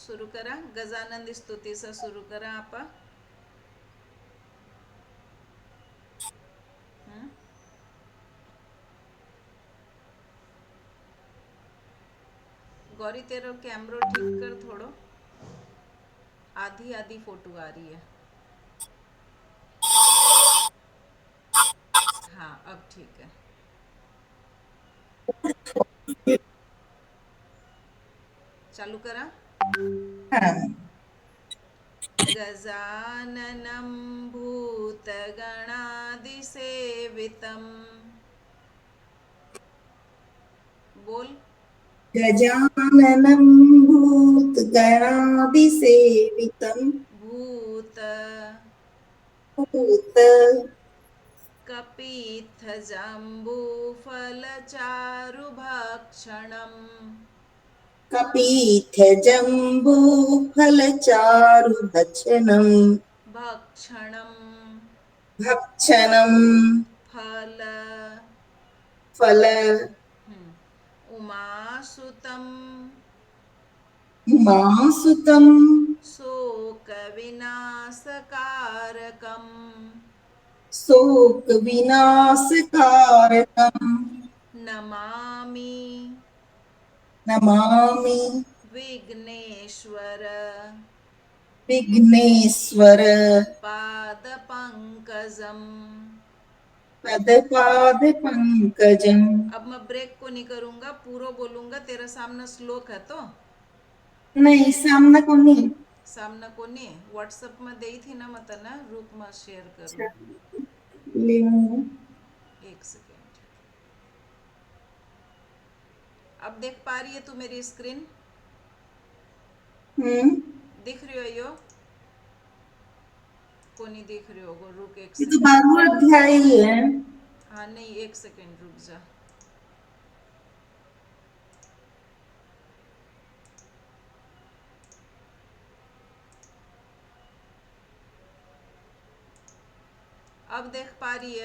सुरू करा. गजानंद स्तुतीचा सुरू करा आपा. हं? गौरी तेरा कैमरो ठीक कर थोड़ो. आधी आधी फोटो आ रही है. हाँ अब ठीक है. चालू करा. हाँ. गजाननं भूतगणादिसेवितम्. बोल. गजाननं भूतगणादिसेवितं भूत भूत कपीत्थजम्बूफलचारुभक्षणम्. कपीत्यजम्बूफलचारुभक्षणम् भक्षणम् भक्षणम् फल फल उमासुतं मासुतम् शोकविनाशकारकम्. शोकविनाशकारकम् नमामि नमामि विघ्नेश्वर विघ्नेश्वर पादपङ्कजम्. पदपादपङ्कजम्. अब मैं ब्रेक को नहीं करूंगा, पूरा बोलूंगा. तेरा सामना श्लोक है तो नहीं, सामना को नहीं. सामना को नहीं. व्हाट्सएप में दी थी ना, मत ना रूप में शेयर करूं. ले. एक सेकेंड. अब देख पा रही है तू मेरी स्क्रीन? हम्म. दिख रही हो यो? को नहीं दिख रही होगा. रुक एक ये तो सेकेंड. 12वां अध्याय ही है. हाँ नहीं, एक सेकेंड रुक जा. अब देख पा रही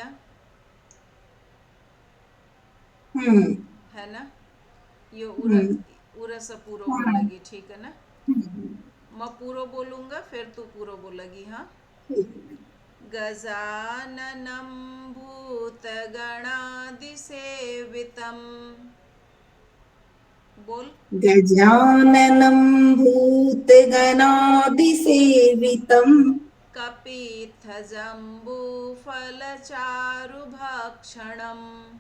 हम्म. है ना? ये उरा हम्म. उरा से पूरा हाँ. बोलेगी, ठीक है ना? मैं पूरा बोलूंगा फिर तू पूरा बोलेगी. हाँ. गजाननं भूतगणादिसेवितम्. बोल. गजाननं भूतगणादिसेवितं कपीत्थजम्बूफलचारुभक्षणम्.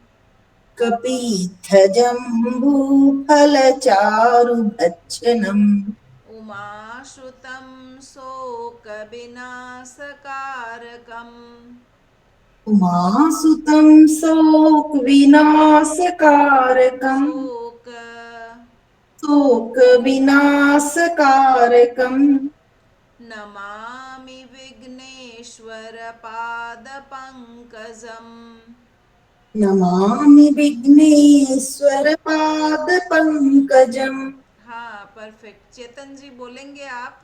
कपीत्यजम्बूफलचारुभक्षणम् उमाश्रुतं शोकविनाशकारकम्. उमासुतं शोकविनाशकारकम् शोक शोकविनाशकारकम् नमामि विघ्नेश्वरपादपङ्कजम्. नमामि विघ्नेश्वरपादपङ्कजम्. हाँ परफेक्ट. चेतन जी बोलेंगे आप?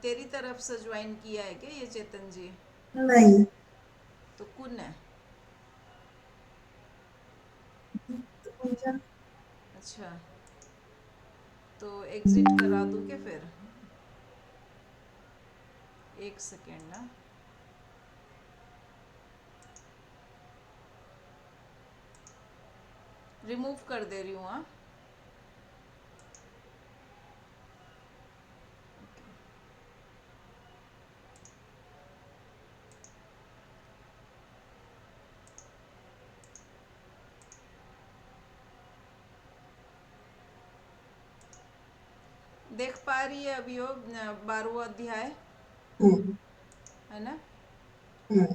तेरी तरफ से ज्वाइन किया है क्या ये चेतन जी? नहीं. तो कौन है? अच्छा, तो एग्जिट करा दूँ क्या फिर? एक सेकेंड ना. रिमूव कर दे रही हूँ. हाँ. देख पा रही है अभी वो 12वां अध्याय हम्म. है ना? हम्म.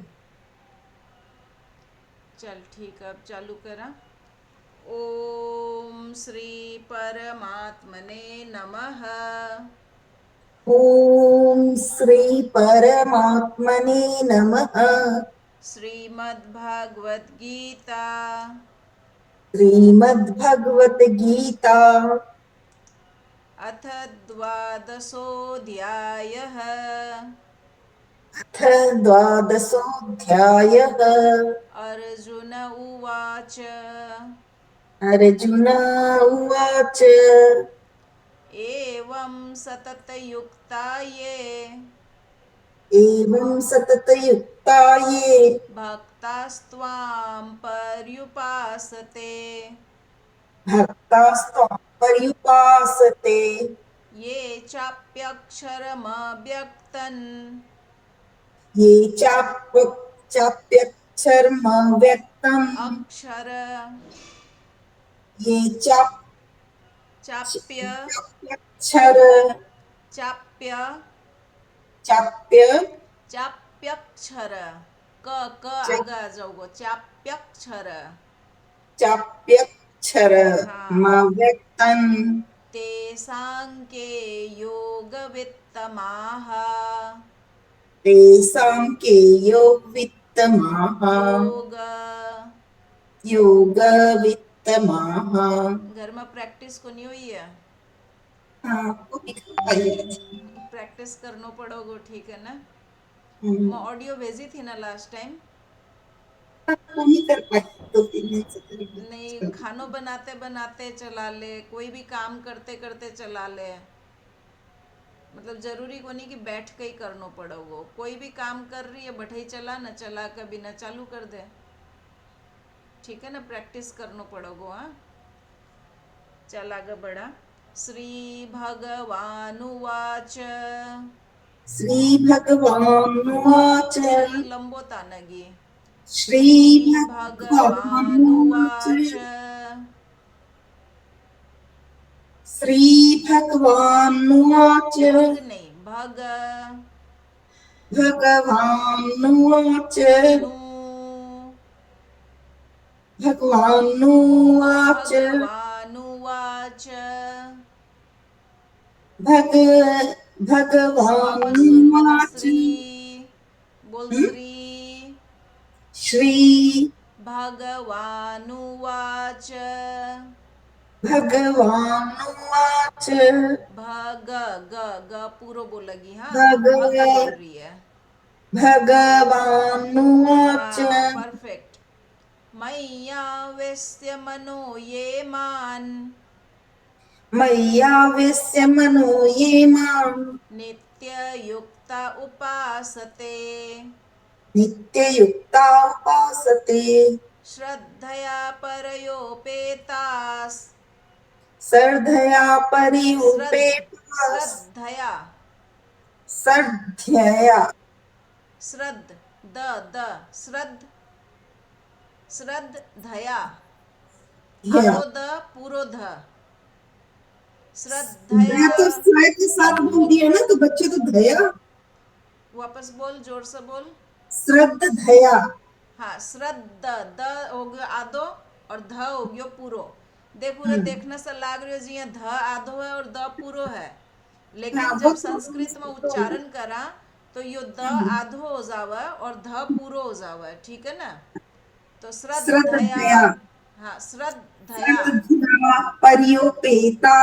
चल ठीक है, अब चालू करा. ओम श्री परमात्मने नमः. ॐ श्री परमात्मने नमः. श्रीमद्भागवद्गीता श्रीमद्भगवद्गीता अथ द्वादशोऽध्यायः. अथ द्वादशोऽध्यायः. अर्जुन उवाच. अर्जुन उवाच एवं सततयुक्ता ये एवं सततयुक्ता ये भक्तास्त्वां पर्युपासते भक्तास्त्वां पर्युपासते ये चाप्यक्षरमव्यक्तन् ये चाप्यक्षरम व्यक्तम् अक्षर ये चाप्य चाप्यक्षर चाप्य चाप्य चाप्यक्षर क क आगे आ जाओगे चाप्यक्षर चाप्यक्षर हाँ व्यक्तम् ते सांख्ये योगवित्तमाह तेषां के वित्तमाः योग योगवित्तमाः घर में प्रैक्टिस कोनी हुई है हाँ वो भी खाई है। प्रैक्टिस करनो पड़ोगो ठीक है ना मैं हम्म, ऑडियो भेजी थी ना लास्ट टाइम वो नहीं कर पाई 2-3 दिन से नहीं करीब खानों बनाते बनाते चला ले कोई भी काम करते करते चला ले मतलब जरूरी को नहीं कि बैठ के ही करनो पड़ोगो कोई भी काम कर रही है बैठे ही चला न चला के बिना चालू कर दे ठीक है ना प्रैक्टिस करनो पड़ोगो हाँ चल आगे बढ़ा श्री भगवानुवाच श्रीभगवानुवाच श्री लंबो तानगी श्रीभगवानुवाच श्रीभगवानुवाच श्रीभगवानुवाच भग नहीं भग भगवानुवाच नु भगवानुवाच भगवानुवाच भग वापस सुन लेना भगवानुवाच श्री बोल हम्म? श्री श्री भगवानुवाच भगवानुवाच भग ग ग पूरो बोलेगी हाँ भग भग बोल रही है भगवानुवाच हाँ परफेक्ट मय्यावेश्य मनो ये मान मय्यावेश्य मनो ये माम् नित्ययुक्ता उपासते नित्ययुक्ता उपासते श्रद्धया परयोपेतास् श्रद्धया श्रद्ध परियुपेता श्रद्धया श्रद्धया श्रद्ध द द श्रद्ध श्रद्धया या आधो द पूरो ध मैं श्रद्धया तो श्रय के साथ बोल दिया ना तो बच्चे तो धया वापस बोल जोर से बोल श्रद्धया हाँ श्रद्ध द हो गयो आधो और ध हो गयो पूरो दे पूरे देखने से लाग रही जी ध आधो है और द पूरो है हाँ लेकिन वो जब तो संस्कृत में उच्चारण करा तो यो द आधो हो जावे और ध पूरो हो जावे ठीक है ना तो श्रद्धया श्रद्धया हाँ श्रद्धया श्रद्धया परियोपेता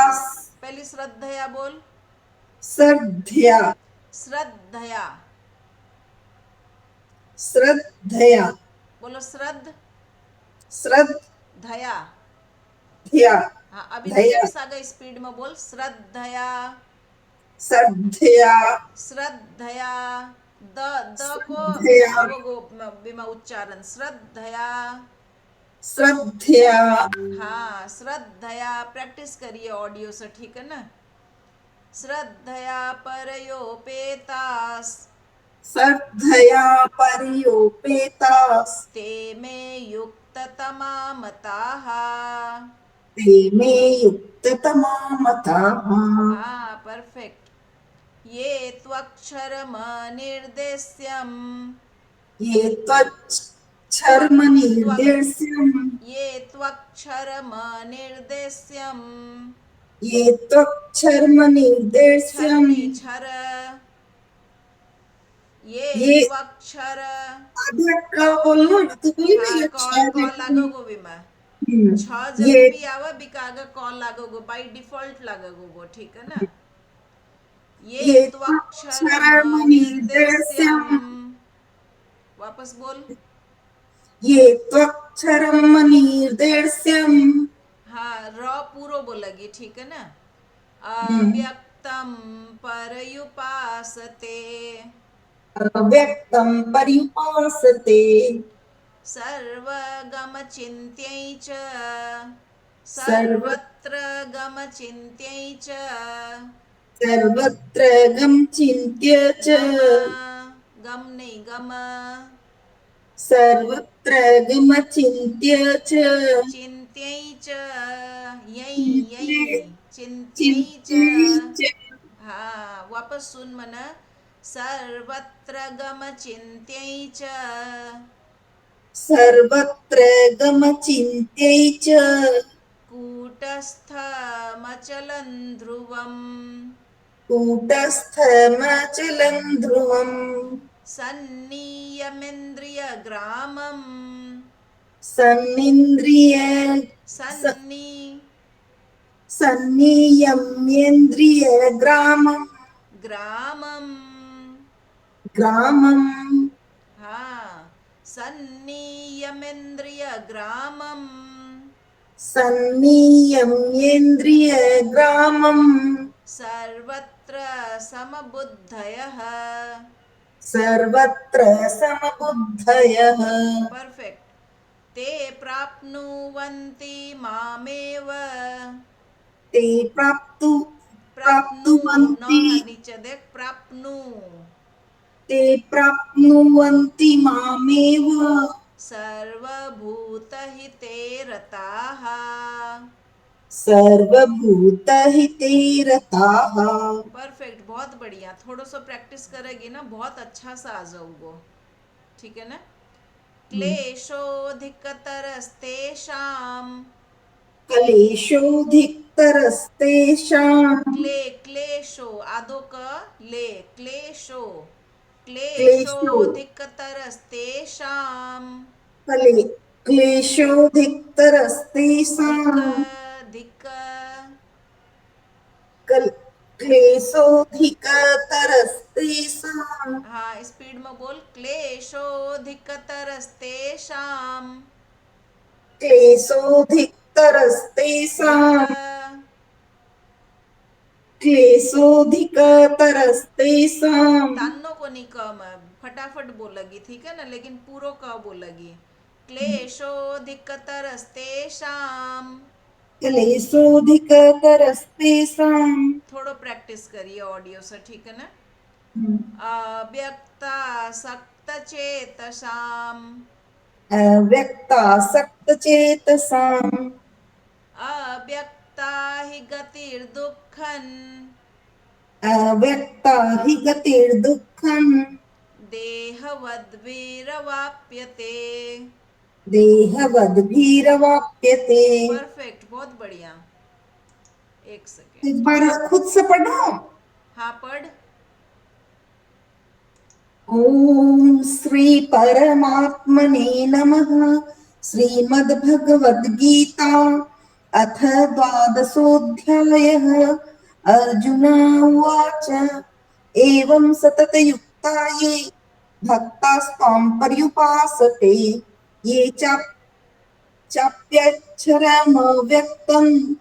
पहली श्रद्धया बोल श्रद्धया श्रद्धया श्रद्धया बोलो श्रद्ध श्रद्धया धया हाँ अभी धया स्टेप्स आ गए स्पीड में बोल श्रद्धया श्रद्धया श्रद्धया द द को श्रद्धया आवगो बिमा उच्चारण श्रद्धया श्रद्धया हाँ श्रद्धया प्रैक्टिस करिए ऑडियो से ठीक है ना श्रद्धया परयोपेतास् श्रद्धया परियोपेता ते मे युक्ततमा मताः ते मे युक्ततमा मताः हाँ परफेक्ट ये त्वक्षरमनिर्देश्यम् ये त्वक् त्वच्छर्मनिर्देश्यम् ये त्वक्षरमनिर्देश्यम् ये छर त्वच्छर्मनिर्देश्यम् नहीं छर ये ये त्वक्षर आधा का बोलना ना तो बोली ना हाँ ये कॉल छह कॉल लागोगो बीमा छ जब ये भी आवे बिका आगे कॉल लागोगो बाय डिफॉल्ट लागोगो ठीक है ना ये ये त्वक्षरमनिर्देश्यम् त्वच्छर्मनिर्देश्यम् वापस बोल ये त्वक्षरमनिर्देश्यम् हाँ, र पूरो बोलेगी, ठीक है ना। हम्म। अव्यक्तं परयुपासते, अव्यक्तं पर्युपासते। सर्वगमचिन्त्यै च, सर्व सर्वत्र गमचिन्त्यै च, सर्वत्र गम चिन्त्य च। गम, गम नहीं गम, सर्वत्र गम चिन्त्य च। चिन्त्यै च, यै यै, चिन्त्य चिन्त्यै च। चिन्त्य च। हाँ, वापस सुन मन। सर्वत्र गमचिन्त्यै च, सर्वत्र गम चिन्त्य च। कूटस्थमचलं ध्रुवम्, कूटस्थमचलं ध्रुवम्। सन्नियमेन्द्रियग्रामम्, सन्निन्द्रिय स- सन्नि सन्नियम्येन्द्रियग्रामम्। ग्रामम्, ग्रामम्। हाँ, सन्नियमेन्द्रियग्रामम्, सन्नियम्येन्द्रियग्रामम्। सर्वत्र समबुद्धयः। सर्वत्र समबुद्धयः। परफेक्ट। ते प्राप्नुवन्ति मामेव, ते प्राप्नु, न प्राप्नुवन्ति। नीचे देख, प्राप्नु, ते प्राप्नुवन्ति मामेव। सर्वभूतहिते रताः। सर्वभूतहिते रताः। परफेक्ट, बहुत बढ़िया। थोड़ा सा प्रैक्टिस करेगी ना, बहुत अच्छा सा आ जाओगे, ठीक है ना। क्लेशोऽधिकतरस्तेषाम्, क्लेशोऽधिकतरस्तेषाम्। क्लेशो आदो क ले, क्लेशो, क्लेशो क्लेशोऽधिकतरस्तेषाम्, क्ले धिक, क्लेशोऽधिकतरस्तेषाम्। धिक, क्लेशोऽधिकतरस्तेषाम्। हाँ स्पीड में बोल। क्लेशोऽधिकतरस्तेषाम्, धिक, क्लेशोऽधिकतरस्तेषाम्। क्लेशोऽधिकतरस्तेषाम्। तान्नो को नहीं क मैं फटाफट बोलेगी, ठीक है ना, लेकिन पूरो क बोलेगी। क्लेशोऽधिकतरस्तेषाम्। क्लेशोऽधिकतरस्तेषाम्। थोड़ो प्रैक्टिस करिए ऑडियो से, ठीक है ना। अव्यक्तासक्तचेतसाम्, अव्यक्तासक्तचेतसाम्। अव्यक्ता हि गतिर्दुःखन्, अव्यक्ता हि गतिर्दुःखम्। देहवद्भिरवाप्यते। देहवद्भिरवाप्यते। परफेक्ट, बहुत बढ़िया। एक एक सेकेंड। बार खुद से पढ़ो। हाँ पढ़। ॐ श्री परमात्मने नमः। श्रीमद्भगवद्गीता अथ द्वादशोऽध्यायः। अर्जुन उवाच एवं सततयुक्ता ये भक्तास्त्वां पर्युपासते ये चाप्यक्षरमव्यक्तं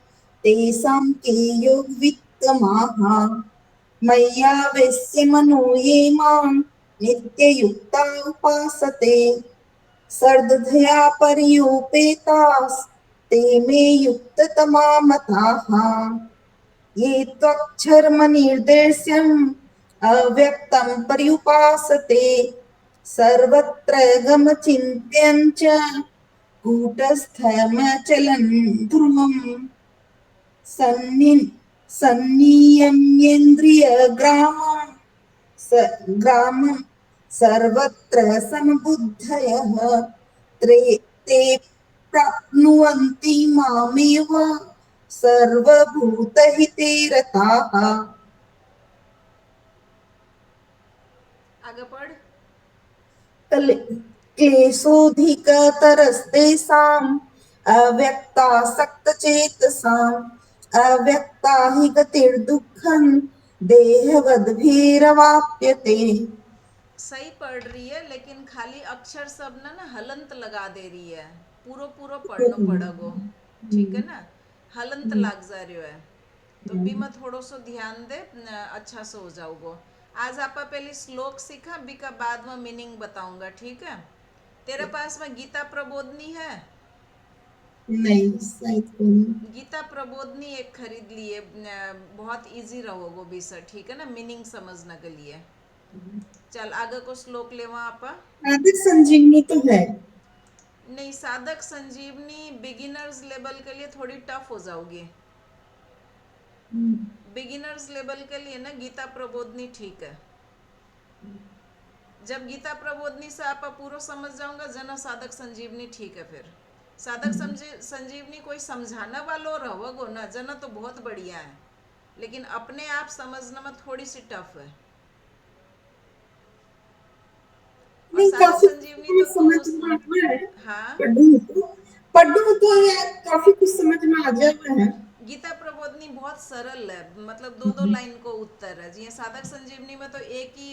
तेषां के योगवित्तमाः। मय्यावेश्य मनो ये मां नित्ययुक्ता उपासते सर्वधया पर्युपेतास्ते मे युक्ततमा मताः। ये त्वक्षरमनिर्देश्यम् अव्यक्तं पर्युपासते सर्वत्र गमचिन्त्यं च कूटस्थमचलं ध्रुवम्। सन्नि सन्नियम्येन्द्रियग्रामं ग्रामं सर्वत्र समबुद्धयः ते प्राप्नुवन्ति मामेव सर्वभूतहिते रताः। आगे पढ़। क्लेशोऽधिकतरस्तेषाम् अव्यक्तासक्तचेतसाम्। अव्यक्ता हि गतिर्दुःखम् देहवद्भिरवाप्यते। सही पढ़ रही है, लेकिन खाली अक्षर सब ना ना हलंत लगा दे रही है। पूरो पूरो पढ़नो पड़ेगो, ठीक है ना। हलंत लाग जा रह्यो है। तो बी में थोड़ो सो ध्यान दे अच्छा से हो जाओगो। आज आप पहले श्लोक सीखा, बी का बाद में मीनिंग बताऊंगा, ठीक है? तेरे पास में गीता प्रबोधनी है? नहीं शायद कोई। गीता प्रबोधनी एक खरीद लिए, बहुत इजी रहोगो बी सर, ठीक है ना, मीनिंग समझने के लिए। चल आगे को श्लोक लेवा आपा। आदि संजीवनी तो है। नहीं, साधक संजीवनी बिगिनर्स लेवल के लिए थोड़ी टफ हो जाओगी। बिगिनर्स लेवल के लिए ना गीता प्रबोधनी ठीक है। जब गीता प्रबोधनी से आप पूरा समझ जाऊंगा, जना साधक संजीवनी ठीक है। फिर साधक संजीवनी कोई समझाना वालो रहोगो ना जना तो बहुत बढ़िया है, लेकिन अपने आप समझने में थोड़ी सी टफ है। और नहीं साधक काफी संजीवनी कुछ तो समझ तुम में आता है। हाँ, पढ़ू तो ये काफी कुछ समझ में आ जाता है। गीता प्रबोधनी बहुत सरल है, मतलब दो दो लाइन को उत्तर है जी। साधक संजीवनी में तो एक ही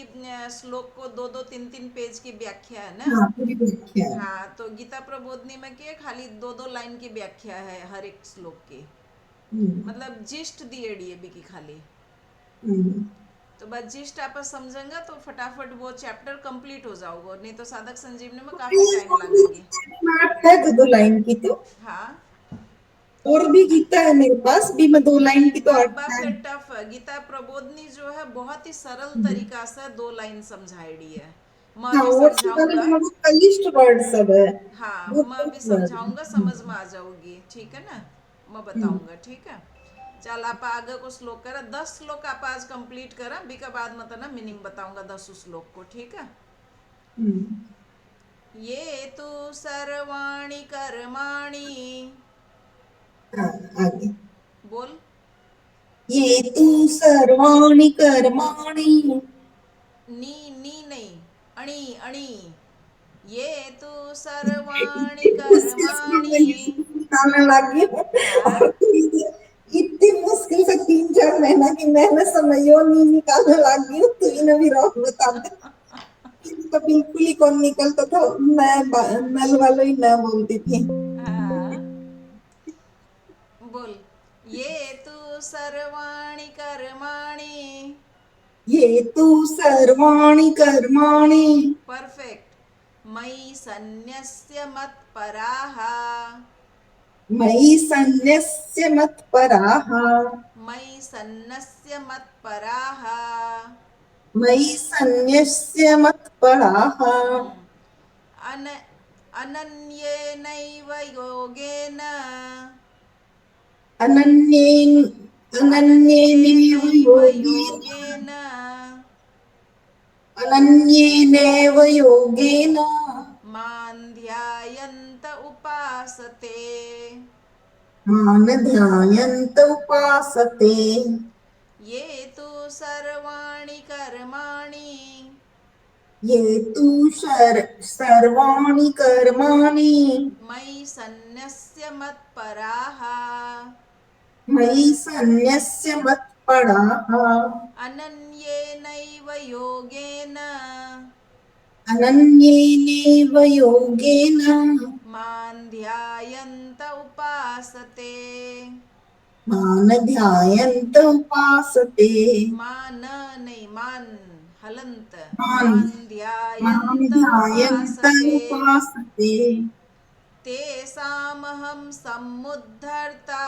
श्लोक को दो दो तीन तीन पेज की व्याख्या है ना। हाँ पूरी व्याख्या है। हाँ, तो गीता प्रबोधनी में क्या है, खाली दो दो लाइन की व्याख्या है हर एक श्लोक की, हम्म, मतलब जिस्ट दिएड़ी है बी की खाली। हम्म। तो बस जिस्ट आप समझेंगे तो फटाफट वो चैप्टर कंप्लीट हो जाओगे, नहीं तो साधक संजीवनी में काफी टाइम लगेगी। मैथ है दो दो लाइन की तो। हाँ, और भी गीता है मेरे पास भी, मैं दो लाइन नहीं की तो बब्बा आता है। फिर टफ है। गीता प्रबोधनी जो है बहुत ही सरल तरीका से दो लाइन समझाईडी है। मैं हाँ अभी वर्ड्स वाले समझाऊंगा। बहुत कलिष्ठ वर्ड सब है। हाँ, बहुत मैं अभी टफ वर्ड। समझाऊंगा, समझ में आ जाओगी, ठीक है ना? मैं हम्म, बताऊंगा, ठीक है? चल आप आगे को श्लोक करा, 10 श्लोक आप आज कंप्लीट करा, बी का बाद मतलब ना मीनिंग बताऊंगा 10 श्लोक को, ठीक है? हम्म। ये तो सर्वाणि कर्माणि। हाँ आगे। बोल। ये तु सर्वाणि कर्माणि। नी नी नहीं, अणी अणी। ये तो सर्वाणि मुश्किल से मैं कर्माणि। निकालने लगी हूँ। हाँ। और इतनी मुश्किल से 3-4 महीना की मेहनत से मैं यो नहीं निकालने लगी हूँ, तो इन्हें भी रोक बता दे। तो बिल्कुल ही कौन निकलता था। मैं नल वालों ही ना बोलती थी। हाँ, बोल। ये तो सर्वाणि कर्माणि। ये तु सर्वाणि कर्माणि। परफेक्ट। मयि सन्न्यस्य मत्पराः। मयि सन्न्यस्य मत्पराः। मयि सन्न्यस्य मत्पराः। मयि सन्न्यस्य मत्पराः। हम्म। अन अनन्येनैव योगेन। अनन्येन अनन्येनैव अनन्येनैव योगेन। योगेन अनन्येनैव योगेन। मां ध्यायन्त उपासते। मां ध्यायन्त उपासते। ये तु सर्वाणि कर्माणि। ये तु सर्वाणि कर्माणि। मयि सन्न्यस्य मत्पराः। मयि सन्न्यस्य मत्पराः। अनन्येनैव योगेन अनन्येनैव योगेन। मां ध्यायन्त उपासते। मां ध्यायन्त उपासते। मान नहीं, मान हलंत। मां मान मां ध्यायन्त ध्यायन्त उपासते। उपासते। तेषामहं समुद्धर्ता।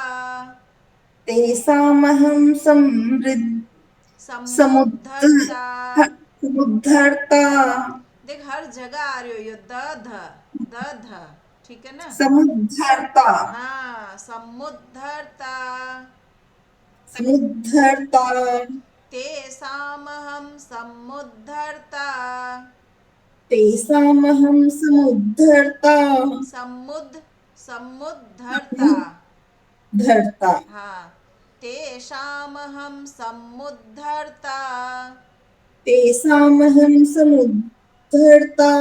तेषामहं समुद्धर्ता। समुद्धर्ता। देख हर जगह आ रही हो ये द ध, द ध, ठीक है ना? समुद्धर्ता। हाँ, समुद्धर्ता। समुद्धर्ता। तेषामहं समुद्धर्ता। तेषामहं समुद्धर्ता। समुद्धर्ता। धर्ता। हाँ, तेषामहं समुद्धर्ता। तेषामहं समुद्धर्ता।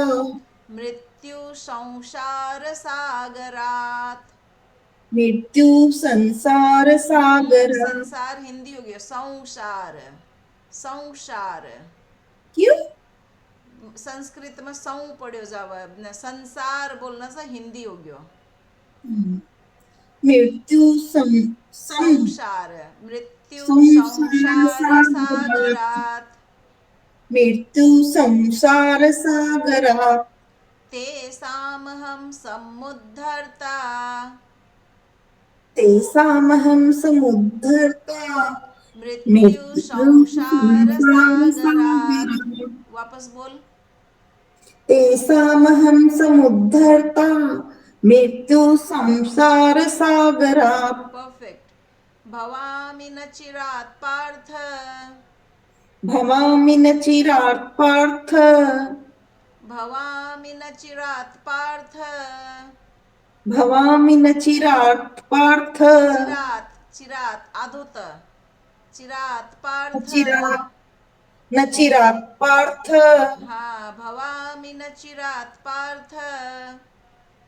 मृत्यु संसार सागरात। मृत्यु संसार सागर। संसार हिंदी हो गया, संसार। संसार। क्यों? संस्कृत में सौ पढ़ो जावा, संसार बोलना सा हिंदी हो गयो। मृत्यु संसार, मृत्यु संसार संसार सागरात् सागरात् मृत्यु संसार सागरात् तेषामहं समुद्धर्ता तेषामहं समुद्धर्ता मृत्यु मृत्यु संसार संसार सागरात्। सागरात् वापस बोल। तेषामहं समुद्धर्ता मृत्यु संसार सागरात् परफेक्ट। भवामि न चिरात् पार्थ भवामि न चिरात् पार्थ भवामि न चिरात् पार्थ भवामि न चिरात् पार्थ चिरात् चिरात् आधोत चिरात् न पार्थ। चिरात् न चिरात् पार्थ हाँ, भवामि न चिरात् पार्थ।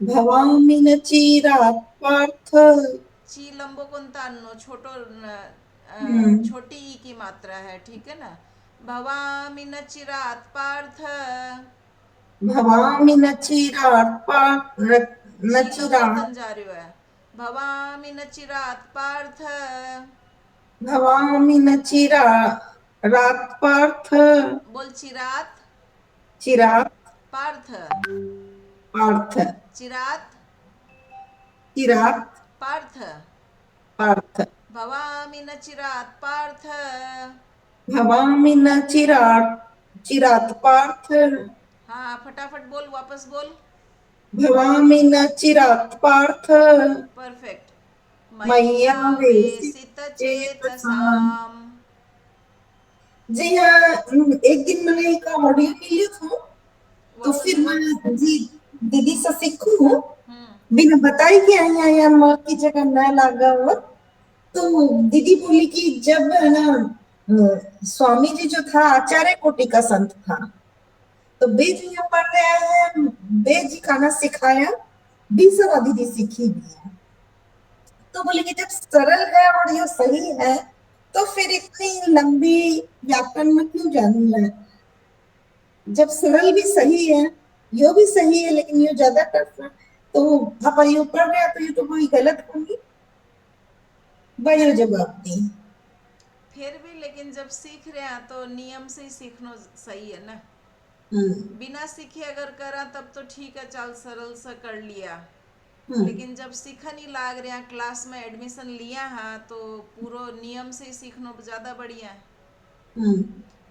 भवामि न चिरात् पार्थ ची लंबो कोणता अन्नो छोटो हम्म, छोटी ई की मात्रा है, ठीक है ना। भवामि न चिरात् पार्थ। भवामि न चिरात् पार्थ न ची लंबो चिरात् तन जा रही है। भवामि न चिरात् पार्थ। भवामि न चिरात् पार्थ बोल चिरात् चिरात् पार्थ। पार्थ चिरात् चिरात् पार्थ। पार्थ भवामि न चिरात् पार्थ। भवामि न चिरात् पार्थ हाँ, फटाफट बोल, वापस बोल। भवामि न चिरात् पार्थ परफेक्ट। मय्या मय्यावेशित चेतसाम्। चेतसाम। जी हाँ, एक दिन मैंने एक ऑडियो मिली था, तो वापस फिर बोल। मैं जी दीदी से सीखूं हम्म। बिना बताई कि यहाँ माँ की जगह न लागा हुआ। तो दीदी बोली कि जब है ना स्वामी जी जो था आचार्य कोटि का संत था, तो बेज यहाँ पढ़ रहे हैं, बेज खाना सिखाया, 20 दीदी सीखी भी है। तो बोले कि जब सरल है और ये सही है, तो फिर इतनी लंबी व्याकरण में क्यों जानना है। जब सरल भी सही है, यो भी सही है, लेकिन यो ज्यादा टफ है, तो आप यो पढ़ रहे हैं तो ये तो कोई गलत होगी। बड़े जवाब दी। फिर भी लेकिन जब सीख रहे हैं तो नियम से ही सीखना सही है ना। हम्म बिना सीखे अगर करा तब तो ठीक है, चल सरल सा कर लिया। हम्म लेकिन जब सीखा नहीं लाग रहा, क्लास में एडमिशन लिया है, तो पूरा नियम से ही सीखना ज़्यादा बढ़िया है। हम्म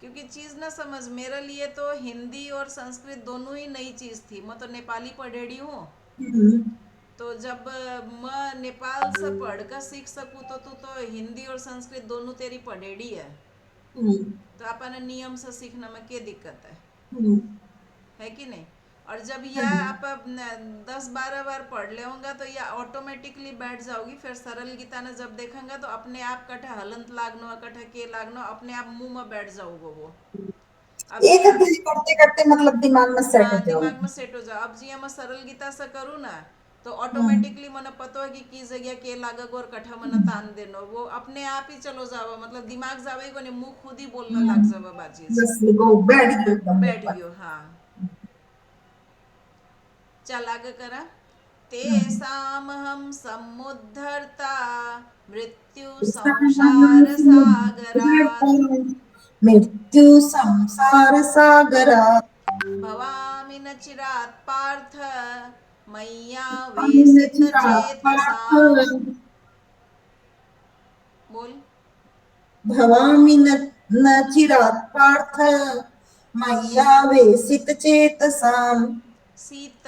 क्योंकि चीज़ ना समझ, मेरे लिए तो हिंदी और संस्कृत दोनों ही नई चीज़ थी। मैं तो नेपाली पढ़ेड़ी हूँ। हम्म तो जब मैं नेपाल से पढ़ कर सीख सकूँ, तो तू तो हिंदी और संस्कृत दोनों तेरी पढ़ेड़ी है। हम्म तो अपन नियम से सीखने में क्या दिक्कत हम्म है कि नहीं। और जब यह हम्म आप 10-12 बार पढ़ लेगा तो यह ऑटोमेटिकली बैठ जाओगी। फिर सरल गीता ने जब देखेंगे तो अपने आप कठे हलंत लागनो कठे के लागनो अपने आप मुंह में बैठ जाओगे वो। अब एक जिया, दिन करते करते मतलब दिमाग में सेट हो हाँ, दिमाग में जाओगी। सेट हो जाओ। अब जिया मैं सरल गीता से करूँ ना, तो हम्म ऑटोमेटिकली मैंने पता है कि की जगह के लागग और कठा मन तान देनो, वो अपने आप ही चलो जाओ। मतलब दिमाग जावे को नहीं, मुंह खुद ही बोलने लग हम्म, जावे बाचीज। बस वो बैठ गया एकदम बैठ ऊपर। गयो, हाँ। चल आगे करा। हम्म तेषामहं समुद्धर्ता मृत्यु तेषामहं संसार सागरात् समुद्धर्ता मृत्यु संसार सागरात् भवामि न चिरात् पार्थ भवामि न मय्यावेशित चिरात् पार्थ चेतसाम्। बोल। भवामि न चिरात् पार्थ मय्यावेशित चेतसाम्। शीत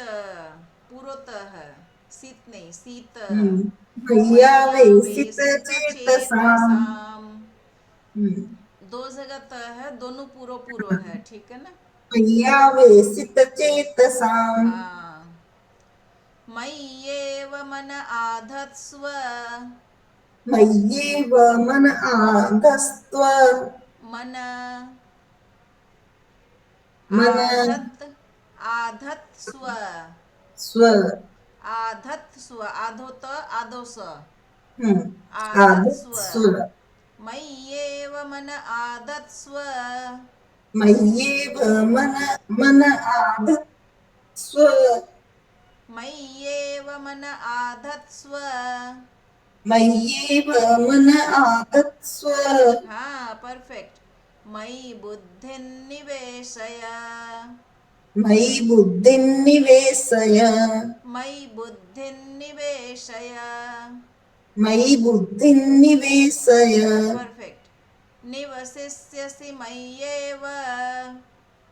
पूरोत है, शीत नहीं, शीत। मय्यावेशित मय्यावेशित चेतसाम्। चेतसाम्। हम्म, दो जगह त है, दोनों पूरो पूरो है, ठीक है ना। मय्यावेशित चेतसाम्। हाँ। मय्येव मन आधत्स्व मय्येव मन आधस्त्व मन मन आधत् आधत् स्व स्व आधत् स्व आधोत आदोस हम्म, आधत् स्व आधस्व मय्येव मन आधत् स्व मय्येव मन आधस्व मय्येव मय्येव मन आधत्स्व। मय्येव मन आदत्स्व। हाँ परफेक्ट। मयि बुद्धिं निवेशय। मयि बुद्धिं निवेशय। मयि बुद्धिं निवेशय। मयि बुद्धिं निवेशय। परफेक्ट। निवसिष्यसि मय्येव।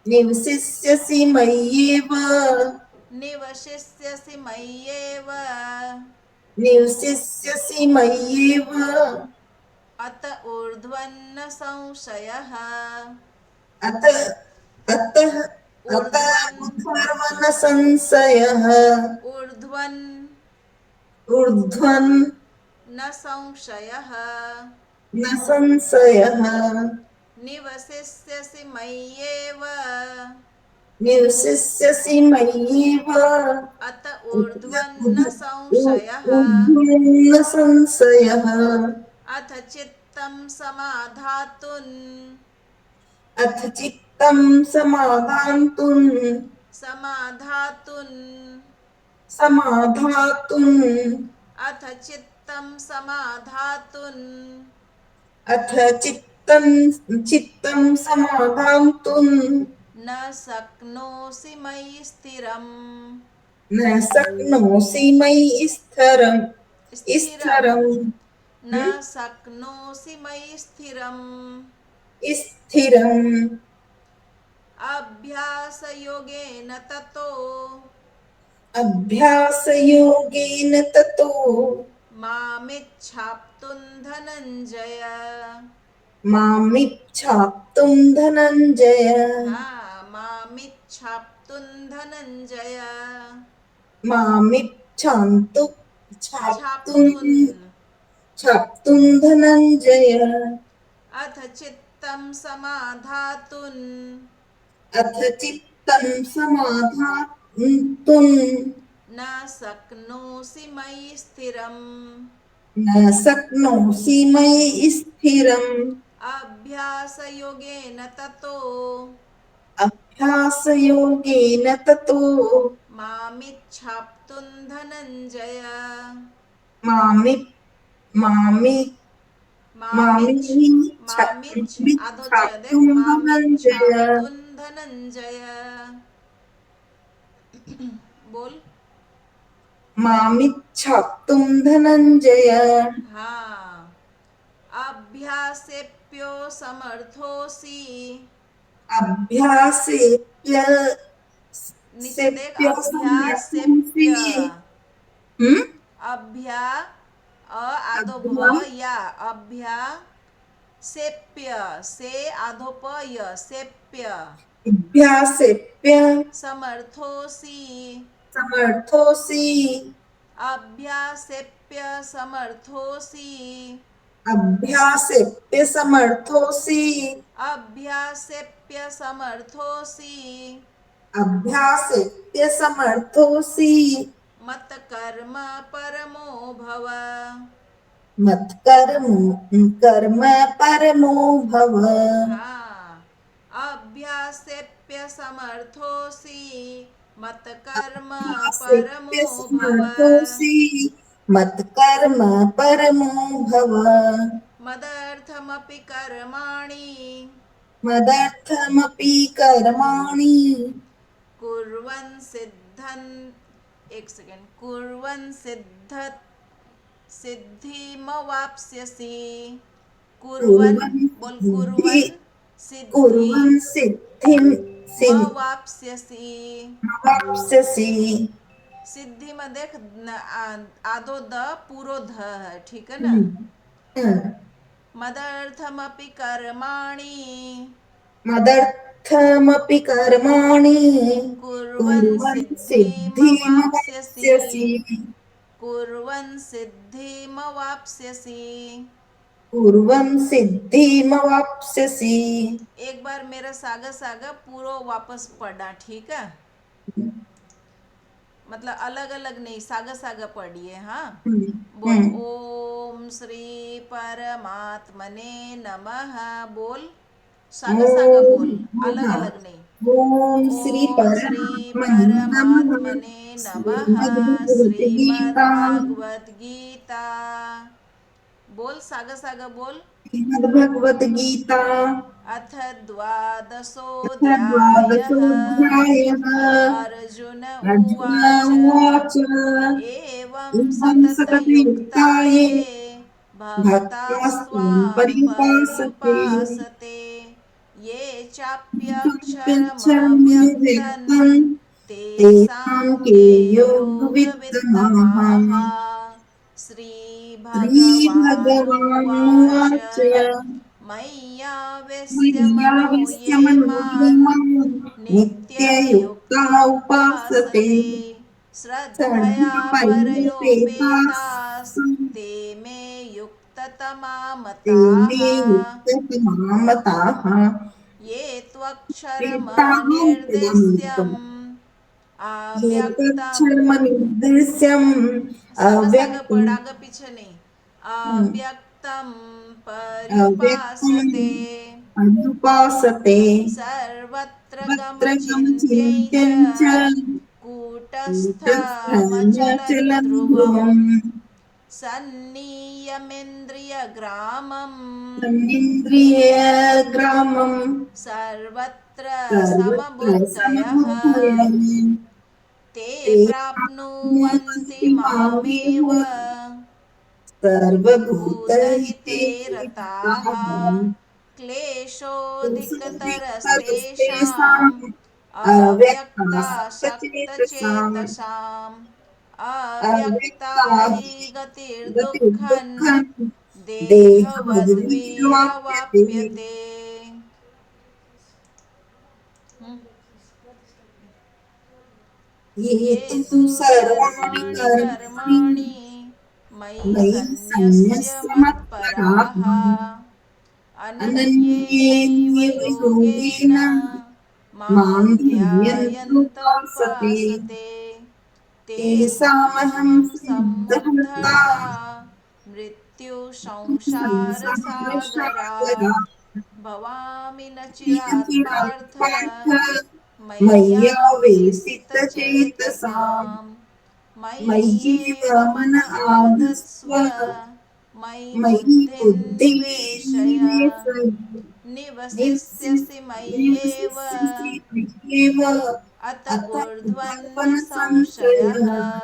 निवसिष्यसि मय्येव। निवसिष्यसि मय्येव। निवसिष्यसि मय्येव। अत ऊर्ध्वन्न संशयः। अत अतः अत ऊर्ध्वन् उद्धर्वन् संशयः। ऊर्ध्वन् ऊर्ध्वन् न संशयः। न संशयः। निवसिष्यसि मय्येव। निवसिष्यसि मय्येव। अत ऊर्ध्वन्न संशयः। ऊर्ध्वन् संशयः। अथ चित्तं समाधातुन्। अथ चित्तं समाधातुम्। समाधातुन्। समाधातुम्। अथ चित्तं समाधातुन्। अथ चित्तं समाधातुम्। न शक्नोषि मयि स्थिरम्। न शक्नोषि मयि स्थिरम्। स्थिरम्। स्थिरम्। न शक्नोषि मयि स्थिरम्। स्थिरम्। अभ्यासयोगेन ततो अभ्यासयोगेन ततो मामिच्छाप्तुं धनञ्जय। मामिच्छाप्तुं धनञ्जय। हाँ मामिच्छाप्तुं धनञ्जय। मामिच्छान्तु छाप्तुं छाप्तुन्। छाप्तुं धनञ्जय। अथ चित्तं समाधातुन्। अथ चित्तं समाधातुम्। न शक्नोषि मयि स्थिरम्। न शक्नोषि मयि स्थिरम्। अभ्यासयोगेन ततो अभ्यासयोगेन ततो मामिच्छाप्तुं धनञ्जय। मामि मामि मामिच्छ मामिच्छ आधो च देख मामिच्छाप्तुं धनञ्जय। मामिच्छाप्तुं धनञ्जय। बोल। मामिच्छाप्तुं धनञ्जय। हाँ अभ्यासेप्यो समर्थोऽसि। अभ्यासेप्य नीचे देख सेप्य अभ्यासेप्य। समर्थोऽसि। हम्म। अभ्या आधो भ अभ्या या अभ्या सेप्य से आधो प य सेप्य अभ्यासेप्य समर्थोऽसि। समर्थोऽसि। अभ्यासेप्य समर्थोऽसि। अभ्यासेप्य समर्थोऽसि। अभ्यासेप्य समर्थोऽसि। अभ्यासेप्य समर्थोऽसि। मत्कर्म परमो भव। मत्कर्म कर्म परमो भव। हाँ अभ्यासेप्य समर्थोऽसि। मत्कर्म परमो अभ्यासेप्य भव। समर्थोऽसि। मत्कर्म परमो भव। मदर्थमपि कर्माणि मदर्थमपि कर्माणि कुर्वन् सिद्धन् एक सेकेंड कुर्वन् सिद्धिमवाप्स्यसि। कुर्वन् कुर्वन् बोल सिद्धि कुर्वन् सिद्धि कुर्वन् सिद्धिं मवाप्स्यसि। सिद्धिमवाप्स्यसि। सिद्धिमध्ये आधो द पूरो ध है ठीक है ना। हम्म, हम्म। मदर्थमपि कर्माणि मदर्थमपि कर्माणि कुर्वन् कुर्वन् सिद्धिमवाप्स्यसि। सिद्धिमवाप्स्यसि। कुर्वन् सिद्धिमवाप्स्यसि। कुर्वन् सिद्धिमवाप्स्यसि। एक बार मेरा सागा सागा पूरा वापस पढ़ना ठीक है। मतलब अलग अलग नहीं सागा सागा पढ़िए हाँ। हम्म, बोल हम्म। ओम श्री परमात्मने नमः। बोल सागा सागा बोल अलग हाँ, अलग नहीं। ओम श्री ओम श्री परमात्मने नमः। परमात्मने नमः। श्रीमद्भगवत श्रीमद् गीता। भागवत गीता। बोल सागा सागा बोल। श्रीमद्भगवत गीता अथ अथ द्वादशोऽध्यायः। द्वादशोऽध्यायः। अर्जुन अर्जुन उवाच उवाच एवं एवं सततयुक्ता सततयुक्ताये ये भक्तास्त्वं भक्तास्त्वां पर्युपासते पर्युपासते ये चाप्यक्षरमव्यक्तन् व्यक्तं तेषां तेषां के के योगवित्तमाः। योगवित्तमाः। श्रीभगवानुवाच श्रीभगवानुवाच मय्यावेश्य मनो मय्यावेश्य ये मनो ये मां मां नित्ययुक्ता उपासते नित्ययुक्तमुपासते श्रद्धया श्रद्धया परयोपेताः परयोपेतास्ते मे युक्ततमा ते मताः। मे युक्ततमा मताः। ये वेत्ताहं त्वक्षरमनिर्देश्यम् तदमृतम् अव्यक्तं एतच्छर्मनिर्देश्यम् सागा सागा अव्यक्तम् पढ़ आगे पीछे नहीं। अव्यक्तं अव्यक्तम् पर्युपासते अनुपासते सर्वत्र तत्र गमचिन्त्यै च गमचिन्त्यं च कूटस्थमचलं कूटस्थमचलं ध्रुवम् ध्रुवम् सन्नियमेन्द्रियग्रामम् तन्निन्द्रियग्रामम् सर्वत्र सर्वत्र समबुद्धयः समबुद्धयः ते ते प्राप्नुवन्ति प्राप्नुवन्ति मामेव मामेव सर्वभूतहिते भूतहिते रताः। रताः। क्लेशोऽधिकतरस्तेषाम् संसारिकतरस्तेषाम् अव्यक्तासक्तचेतसाम् अव्यक्तासक्तचेतसाम् अव्यक्ता हि अव्यक्ताहि गतिर्दुःखम् गतिर्दुःखम् देहवद्भिर्वाप्यते। देहवद्भिरवाप्यते। ये ये तु तु सर्वाणि सर्वाणि कर्माणि कर्माणि मयि मयि सन्न्यस्य सन्न्यस्य मत्पराः मत्पराः अनन्येनैव अनन्येनैव योगेन योगेन मां मां ध्यायन्त ध्यायन्तोपासते उपासते तेषामहं तेषामहं सिद्धहर्ता समुद्धर्ता मृत्युसंसारसागरात् संसारसागरात् भवामि न चिरात् पार्थ पार्थ मय्यावेशितचेतसाम् मय्यावेशितचेतसाम् मय्येव मय्येव मन मन आधत्स्व आधत्स्व मयि मयि बुद्धिं बुद्धिं निवेशय निवेशय निवसिष्यसि मय्येव निवसिष्यसि मय्येव अत अत ऊर्ध्वन्न ऊर्ध्वः संशयः। संशयः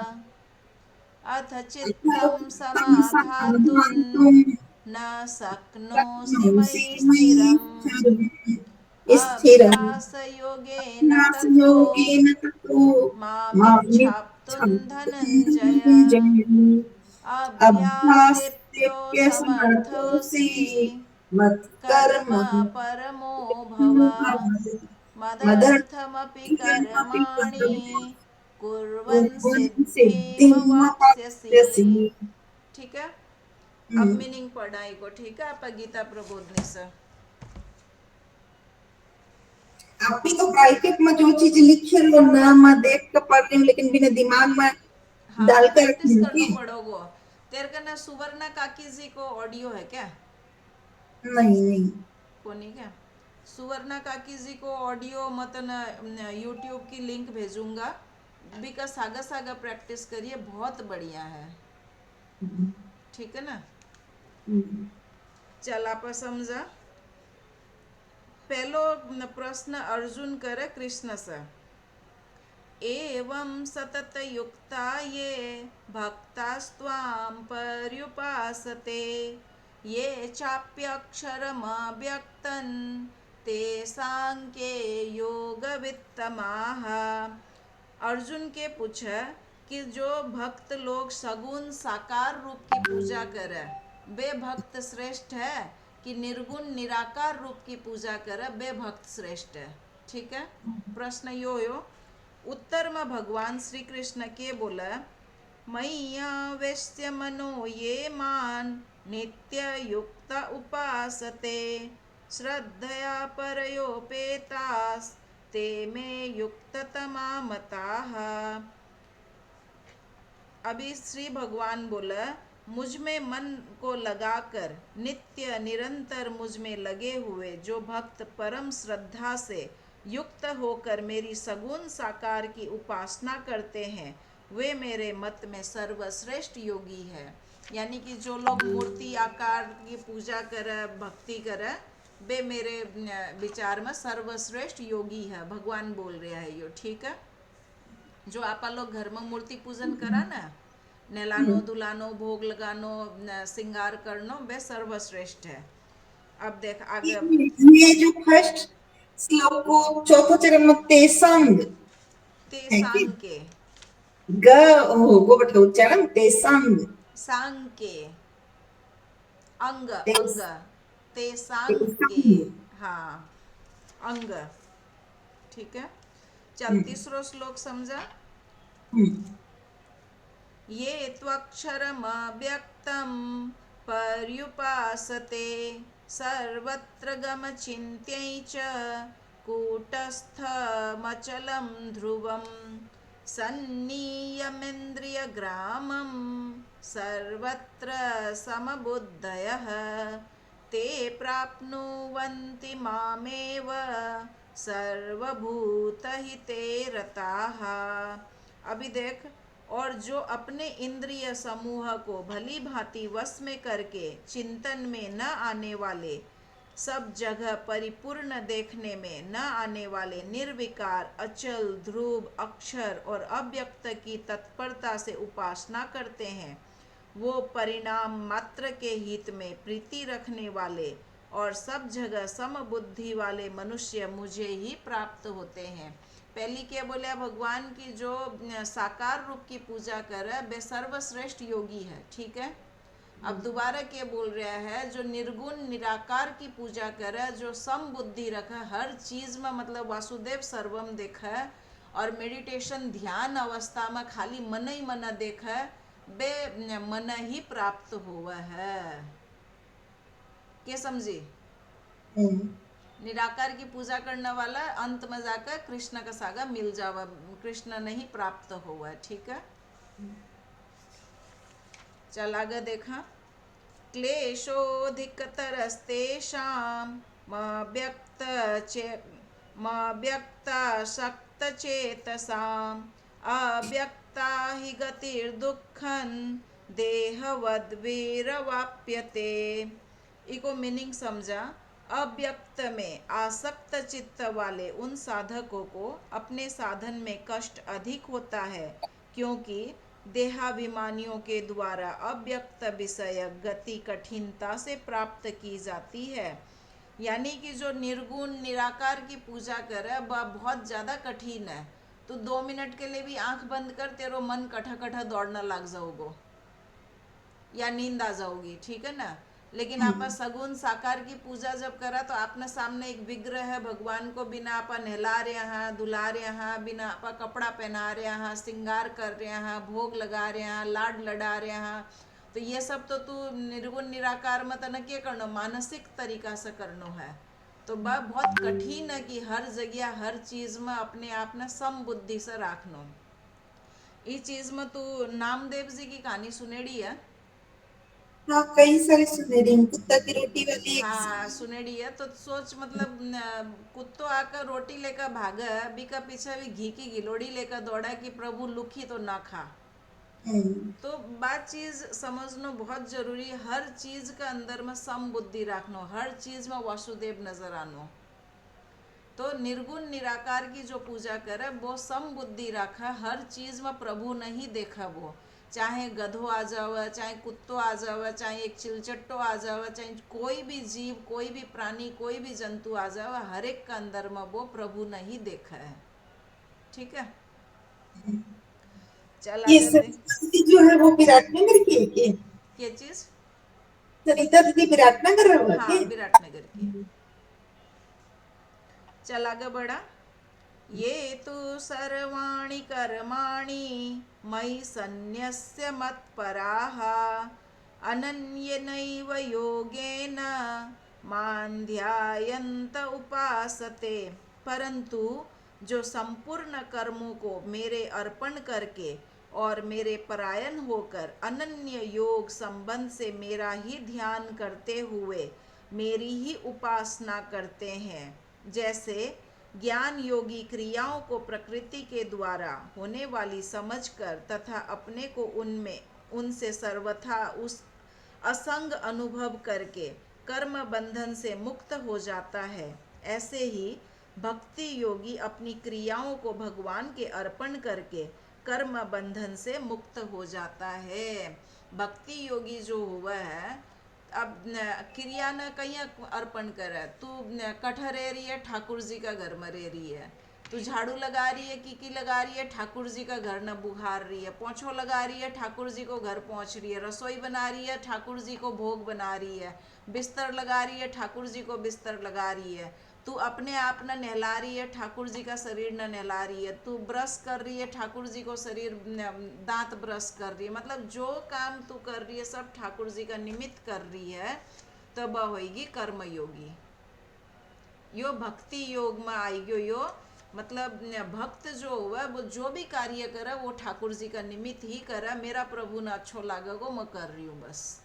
अथ चित्तं अथ समाधातुं समाधातुं न शक्नोषि शक्नोषि मयि मयि स्थिरम् स्थिरम् अभ्यासयोगेन ततो अभ्यासयोगेन ततो मामिच्छाप्तुं धनञ्जय। मामिच्छाप्तुं अभ्यासेऽप्योऽसमर्थोऽसि अभ्यासेऽप्यसमर्थोऽसि कर्म मत्कर्म परमो भव मदर्थमपि कर्मपि कर्माणि कर्म कुर्वन् कुर्वन् सिद्धिमवाप्स्यसि। सिद्धिमवाप्स्यसि। ठीक है। अब हम्म। मीनिंग पढ़ाई को ठीक है आप गीता प्रबोधनी से। आप भी तो प्राइवेट में जो चीज लिखे लो ना मैं देख कर पढ़ रही हूँ लेकिन बिना दिमाग में हाँ वो डाल कर प्रैक्टिस रखी करना हूँ। पड़ोगो। तेरे का ना सुवर्णा काकी जी को ऑडियो है क्या? नहीं नहीं। कोनी क्या? सुवर्णा काकी जी को ऑडियो मतलब यूट्यूब की लिंक भेजूंगा। बिका सागा सागा प्रैक्टिस करिए बहुत बढ़िया है। ठीक है ना। चल आप समझा। पहलो प्रश्न अर्जुन करे कृष्ण से। एवं सततयुक्ता ये भक्तास्त्वां पर्युपासते ये चाप्यक्षरमव्यक्तं तेषां के योगवित्तमाः। अर्जुन के पूछे कि जो भक्त लोग सगुण साकार रूप की पूजा करे वे भक्त श्रेष्ठ है कि निर्गुण निराकार रूप की पूजा करे वे भक्त श्रेष्ठ है। ठीक है। प्रश्न यो उत्तर में भगवान श्री कृष्ण के बोला मय्यावेश्य मनो ये मान नित्य युक्त उपासते श्रद्धया परयोपेतास ते मे युक्ततमा मताः। अभी श्री भगवान बोला मुझ में मन को लगाकर नित्य निरंतर मुझ में लगे हुए जो भक्त परम श्रद्धा से युक्त होकर मेरी सगुण साकार की उपासना करते हैं, वे मेरे मत में सर्वश्रेष्ठ योगी है। यानी कि जो लोग मूर्ति आकार की पूजा करे, भक्ति करे, वे मेरे विचार में सर्वश्रेष्ठ योगी है, भगवान बोल रहा है यो। ठीक है, जो आपा लोग घर में मूर्ति पूजन करा ना, नहलानो धुलानो भोग लगानो श्रृंगार करनो, वे सर्वश्रेष्ठ है। अब देख आगे। ये जो फर्स्ट श्लोक को चौथा चरण में तेसंग ते है कि सांग के, ग हो गो बैठा उच्चारण तेसंग सांग के, अंग अंग, तेस ते सांग के, तेसंग हाँ, अंग। ठीक है, चल हम्म, तीसरो श्लोक समझा। हम्म, ये त्वक्षरमव्यक्तं पर्युपासते सर्वत्र गमचिन्त्यै च कूटस्थमचलं ध्रुवं सन्नियमेन्द्रियग्रामं सर्वत्र समबुद्धयः ते प्राप्नुवन्ति मामेव सर्वभूतहिते रताः। अभी देख, और जो अपने इंद्रिय समूह को भली भांति वश में करके चिंतन में न आने वाले, सब जगह परिपूर्ण देखने में न आने वाले, निर्विकार अचल ध्रुव अक्षर और अव्यक्त की तत्परता से उपासना करते हैं, वो परिणाम मात्र के हित में प्रीति रखने वाले और सब जगह समबुद्धि वाले मनुष्य मुझे ही प्राप्त होते हैं। पहली क्या बोले, भगवान की जो साकार रूप की पूजा करे वे सर्वश्रेष्ठ योगी है। ठीक है, अब दोबारा क्या बोल रहा है, जो निर्गुण निराकार की पूजा करे, जो सम बुद्धि रखे, हर चीज में मतलब वासुदेव सर्वम देखे, और मेडिटेशन ध्यान अवस्था में खाली मन ही मन देखे, बे मन ही प्राप्त हुआ है। क्या समझी? हम्म, निराकार की पूजा करने वाला अंत में जाकर कृष्ण का सागा मिल जावा, कृष्ण नहीं प्राप्त हुआ। ठीक है, चल आगे देखा। क्लेशोऽधिकतरस्तेषां मव्यक्त चे मव्यक्तासक्तचेतसाम् अव्यक्ता हि गतिर्दुःखं देहवद्भिरवाप्यते। इको मीनिंग समझा। अव्यक्त में आसक्त चित्त वाले उन साधकों को अपने साधन में कष्ट अधिक होता है, क्योंकि देहाभिमानियों के द्वारा अव्यक्त विषय गति कठिनता से प्राप्त की जाती है। यानी कि जो निर्गुण निराकार की पूजा करे वह बहुत ज़्यादा कठिन है। तो 2 मिनट के लिए भी आंख बंद कर, तेरो मन कठा कठा दौड़ना लग जाओगो या नींद आ जाओगी। ठीक है ना, लेकिन आप सगुण साकार की पूजा जब करा तो आपने सामने एक विग्रह है, भगवान को बिना आप नहला रहे हैं धुला रहे हैं, बिना आप कपड़ा पहना रहे हैं, श्रृंगार कर रहे हैं, भोग लगा रहे हैं, लाड लड़ा रहे हैं, तो ये सब तो तू निर्गुण निराकार मत न क्या करनो, मानसिक तरीका से करनो है। तो वह बहुत कठिन है कि हर जगह हर चीज में अपने आप ने सम बुद्धि से राखनो। इस चीज में तू नामदेव जी की कहानी सुनेड़ी है? हाँ कई सारे सुने रही हूँ। कुत्ता की रोटी वाली एक हाँ सुनेड़ी है, तो सोच मतलब कुत्तो आकर रोटी लेकर भागा, अभी का पीछे भी घी की गिलोड़ी लेकर दौड़ा कि प्रभु लुखी तो ना खा। हम्म, तो बात चीज समझना बहुत जरूरी है, हर चीज का अंदर में सम बुद्धि रखनो, हर चीज में वासुदेव नजर आनो। तो निर्गुण निराकार की जो पूजा करे वो सम बुद्धि रखा, हर चीज में प्रभु नहीं देखा, वो चाहे गधो आ जावे, चाहे कुत्तो आ जावे, चाहे एक चिलचट्टो आ जावे, चाहे कोई भी जीव, कोई भी प्राणी, कोई भी जंतु आ जावे, हर एक का अंदर में वो प्रभु नहीं देखा है। ठीक है, चल ये आगे देख। सरिता दीदी जो है वो विराटनगर की है के? क्या चीज? सरिता दीदी विराटनगर रहा हाँ के? विराटनगर की। चल आगे बढ़ा। ये तु सर्वाणि कर्माणि मयि सन्न्यस्य मत्पराः अनन्येनैव योगेन मां ध्यायन्त उपासते। परंतु जो संपूर्ण कर्मों को मेरे अर्पण करके और मेरे परायण होकर अनन्य योग संबंध से मेरा ही ध्यान करते हुए मेरी ही उपासना करते हैं, जैसे ज्ञान योगी क्रियाओं को प्रकृति के द्वारा होने वाली समझकर तथा अपने को उनमें उनसे सर्वथा उस असंग अनुभव करके कर्म बंधन से मुक्त हो जाता है। ऐसे ही भक्ति योगी अपनी क्रियाओं को भगवान के अर्पण करके कर्म बंधन से मुक्त हो जाता है। भक्ति योगी जो हुआ है, अब क्रिया न कहीं अर्पण करे। तू कटहर रह रही है, ठाकुर जी का घर में रह रही है। तू झाड़ू लगा रही है, की लगा रही है, ठाकुर जी का घर न बुहार रही है। पोछो लगा रही है, ठाकुर जी को घर पहुंच रही है। रसोई बना रही है, ठाकुर जी को भोग बना रही है। बिस्तर लगा रही है, ठाकुर जी को बिस्तर लगा रही है। तू अपने आप न नहला रही है, ठाकुर जी का शरीर न नहला रही है। तू ब्रश कर रही है, ठाकुर जी को शरीर दांत ब्रश कर रही है। मतलब जो काम तू कर रही है सब ठाकुर जी का निमित्त कर रही है, तब होगी कर्म योगी। यो भक्ति योग में आई गयो। यो मतलब भक्त जो हुआ वो जो भी कार्य करे वो ठाकुर जी का निमित्त ही करे। मेरा प्रभु ने अच्छो लागेगो, मैं कर रही हूँ बस।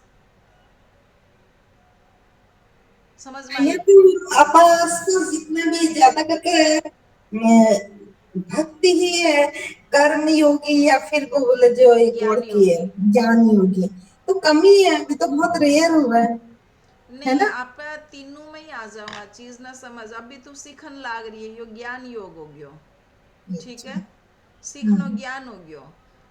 समझ में ये आई? तो आपस जितना भी ज्यादा करके भक्ति ही है, कर्म योगी या फिर वो बोले जो एक और ज्ञान की है योगी। ज्ञान योगी, तो कमी है, अभी तो बहुत रेयर हुआ है नहीं, ना। आप तीनों में ही आ जाओ। चीज ना समझ, अभी तू सीखन लाग रही है, यो ज्ञान योग हो गयो। ठीक अच्छा। है, सीखनो हम्म। ज्ञान हो गयो।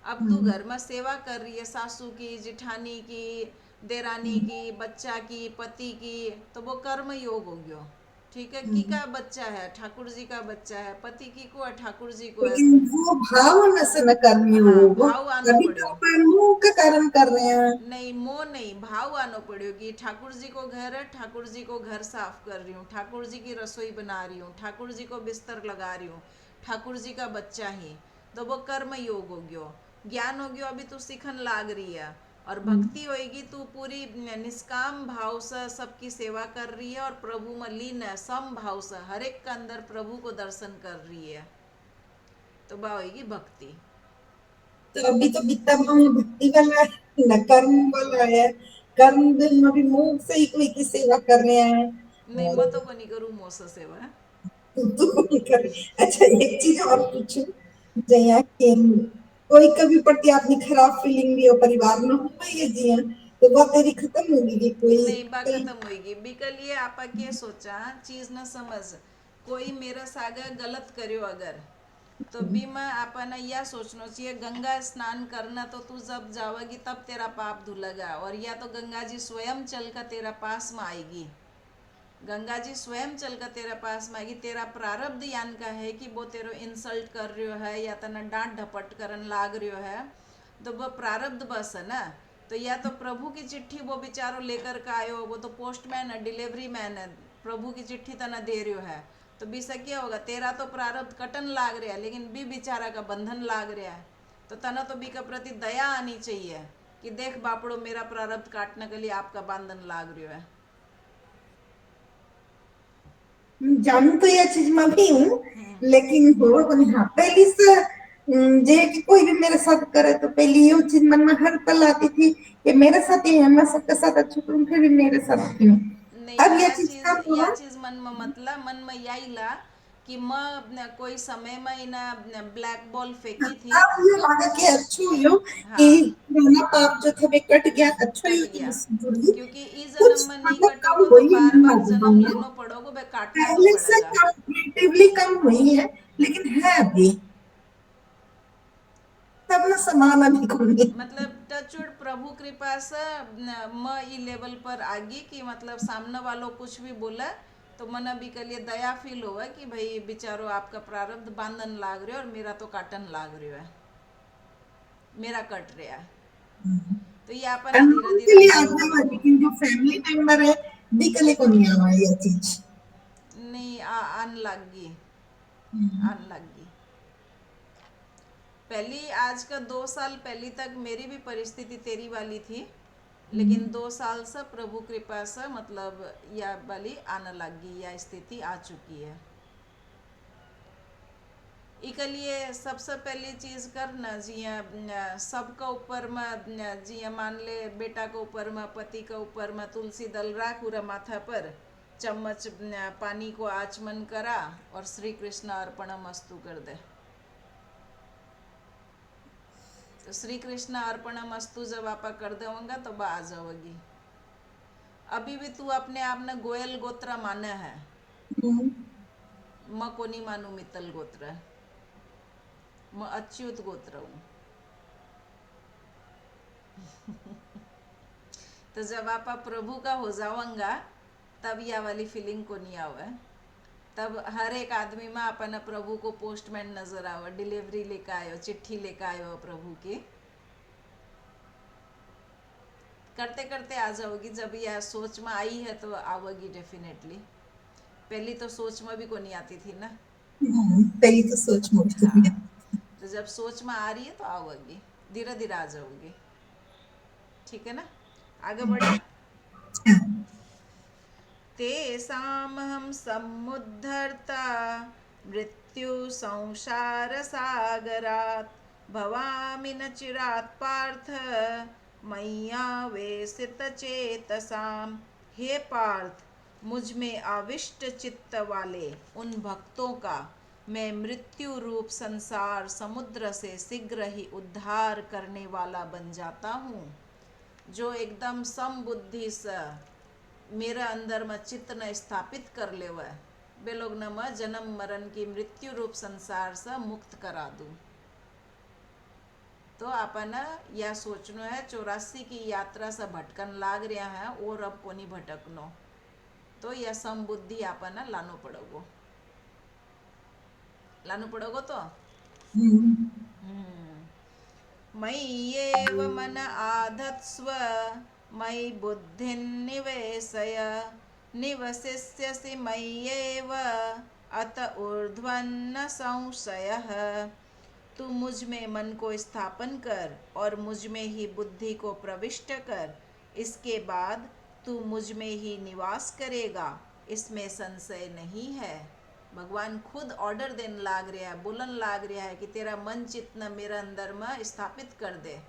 अब तू हम्म। घर में सेवा कर रही है, सासू की, जिठानी की, देरानी हम्म। की, बच्चा की, पति की, तो वो कर्म योग हो गयो। ठीक है, की हम्म। का बच्चा है, ठाकुर जी का बच्चा है, पति की को है, ठाकुर जी को है। लेकिन वो भाव न से न करनी हो, हाँ, वो भाव आनो अभी तो पड़ो। अपन मुंह का कारण कर रहे हैं। नहीं, मोह नहीं, भाव आनो पड़ो कि ठाकुर जी को घर है, ठाकुर जी को घर साफ कर रही हूँ, ठाकुर जी की रसोई बना रही हूँ, ठाकुर जी को बिस्तर लगा रही हूँ, ठाकुर जी का बच्चा ही, तो वो कर्म योग हो गयो। ज्ञान हो गयो, अभी तू सीखन लाग रही है। और भक्ति होएगी, तू पूरी निष्काम भाव से सबकी सेवा कर रही है और प्रभु में लीन है, सम भाव से हर एक का अंदर प्रभु को दर्शन कर रही है, तो वह होएगी भक्ति। तो अभी तो कितना भाव भक्ति वाला है, न कर्म वाला है। कर्म में भी मुंह से ही कोई की सेवा कर रहे हैं। नहीं, और मैं तो को नहीं करूँ मोस सेवा। तो कर। अच्छा, एक चीज और पूछूं, जया कि कोई कभी प्रति आपकी खराब फीलिंग भी हो परिवार में हो ये जिया, तो वो तेरी खत्म होगी कि कोई नहीं, बा कोई खत्म होगी बिकल ये आपा के सोचा चीज न समझ। कोई मेरा सागा गलत करियो अगर, तो भी मैं आपा ने यह सोचना चाहिए, गंगा स्नान करना तो तू जब जावेगी तब तेरा पाप धुलेगा, और या तो गंगा जी स्वयं चल कर तेरा पास में आएगी। गंगा जी स्वयं चल कर तेरे पास में आएगी। तेरा प्रारब्ध यान का है कि वो तेरो इंसल्ट कर रही है या तना डांट डपट करन लाग रही है, तो वो प्रारब्ध बस है ना। तो या तो प्रभु की चिट्ठी वो बेचारो लेकर के आयो, वो तो पोस्टमैन है, डिलीवरी मैन है, प्रभु की चिट्ठी तना दे रही है, तो भी से क्या होगा, तेरा तो प्रारब्ध कटन लाग रहा है लेकिन भी बेचारा का बंधन लाग रहा है। तो तना तो बी का प्रति दया आनी चाहिए कि देख बापड़ो, मेरा प्रारब्ध काटने के लिए आपका बंधन लाग रही है। जानू तो यह चीज मैं भी हूँ, हम्म। लेकिन हो कोनी, हाँ पहली से जे कि कोई भी मेरे साथ करे तो पहली ये चीज मन में हर पल आती थी कि मेरे साथ ही है, मैं सबके साथ अच्छी करूँ, फिर भी मेरे साथ क्यों। नहीं, अब यह चीज कब या हुआ। चीज मन में मतलब मन में यही ला कि मैं अपने कोई समय में इन्हें ब्लैक बॉल फेंकी थी। अब ये लगा कि अच्छो यो कि हाँ, पुराना पाप जो था वे कट गया, अच्छो कट यो कि गया। मुझसे जुड़ी क्योंकि इस जन्म कुछ में नहीं मतलब कम कटोगो तो हुई है, बार मन बार में जन्म भावना लेनो पड़ोगो, बे काटना तो पहले से पड़ेगा। कंपेरेटिवली कम हुई है, लेकिन है अभी तब ना समान अभी को नहीं। मतलब टचवुड प्रभु कृपा से मैं ई लेवल पर आगी कि मतलब सामने वालों कुछ भी बोला तो मन अभी के लिए दया फील हुआ कि भाई बेचारो आपका प्रारब्ध बांधन लाग रहे हो और मेरा तो काटन लाग रही है, मेरा कट रहा है। तो ये अपन धीरे अननोन के धीरे लिए आ भूलो जाओ, पड़ोगो। लेकिन जो फैमिली मेंबर है बिकले को नहीं आवा ये चीज। नहीं, आन लग गई, आन लग गई। पहली आज का 2 साल पहली तक मेरी भी परिस्थिति तेरी वाली थी, लेकिन 2 साल से प्रभु कृपा से मतलब यह वाली आने लग गई, यह स्थिति आ चुकी है। इके लिए सबसे पहली चीज करना जिया सबका ऊपर में जिया मान ले बेटा के ऊपर में, पति के ऊपर में तुलसी दल राख पूरा माथा पर, चम्मच पानी को आचमन करा और श्री कृष्ण अर्पणमस्तु कर दे। तो श्री कृष्ण अर्पणमस्तु जब आप कर देगा तो बा आ जाओगी। अभी भी तू अपने आप ने गोयल गोत्र माने है, हम्म, मैं कोनी मानू मित्तल गोत्र, मैं अच्युत गोत्र हूँ। तो जब आप प्रभु का हो जाओगा तब यह वाली फीलिंग को नहीं आवे। तब हर एक आदमी में अपन प्रभु को पोस्टमैन नजर आवे, डिलीवरी लेकर आयो, चिट्ठी लेकर आयो प्रभु की। करते करते आ जाओगी। जब यह सोच में आई है तो आओगी डेफिनेटली। पहली तो सोच में भी को नहीं आती थी ना। पहली तो सोच मुश्किल है। हाँ, तो जब सोच में आ रही है तो आओगी, धीरे धीरे आ जाओगी। ठीक है ना, आगे बढ़े। तेषामहं समुद्धर्ता मृत्यु संसार सागरात् भवामि न चिरात् पार्थ मय्यावेशित चेतसाम। हे पार्थ, मुझ में आविष्ट चित्त वाले उन भक्तों का मैं मृत्यु रूप संसार समुद्र से शीघ्र ही उद्धार करने वाला बन जाता हूँ। जो एकदम समबुद्धि से मेरा अंदर में चित्त न स्थापित कर ले वह बे लोग न मैं जन्म मरण की मृत्यु रूप संसार से मुक्त करा दूं। तो अपन यह सोचनो है 84 की यात्रा से भटकन लाग रहा है और अब कोनी भटकनो। तो यह समबुद्धि अपन लानो पड़ोगो, लानो पड़ोगो। तो मय्येव मन आधत्स्व मयि बुद्धिं निवेशय निवसिष्यसि मय्येव अत ऊर्ध्वन्न संशयः। तू मुझ में मन को स्थापन कर और मुझ में ही बुद्धि को प्रविष्ट कर, इसके बाद तू मुझ में ही निवास करेगा, इसमें संशय नहीं है। भगवान खुद ऑर्डर देने लाग रहा है, बोलन लाग रहा है कि तेरा मन चित्त मेरा अंदर में स्थापित कर दे,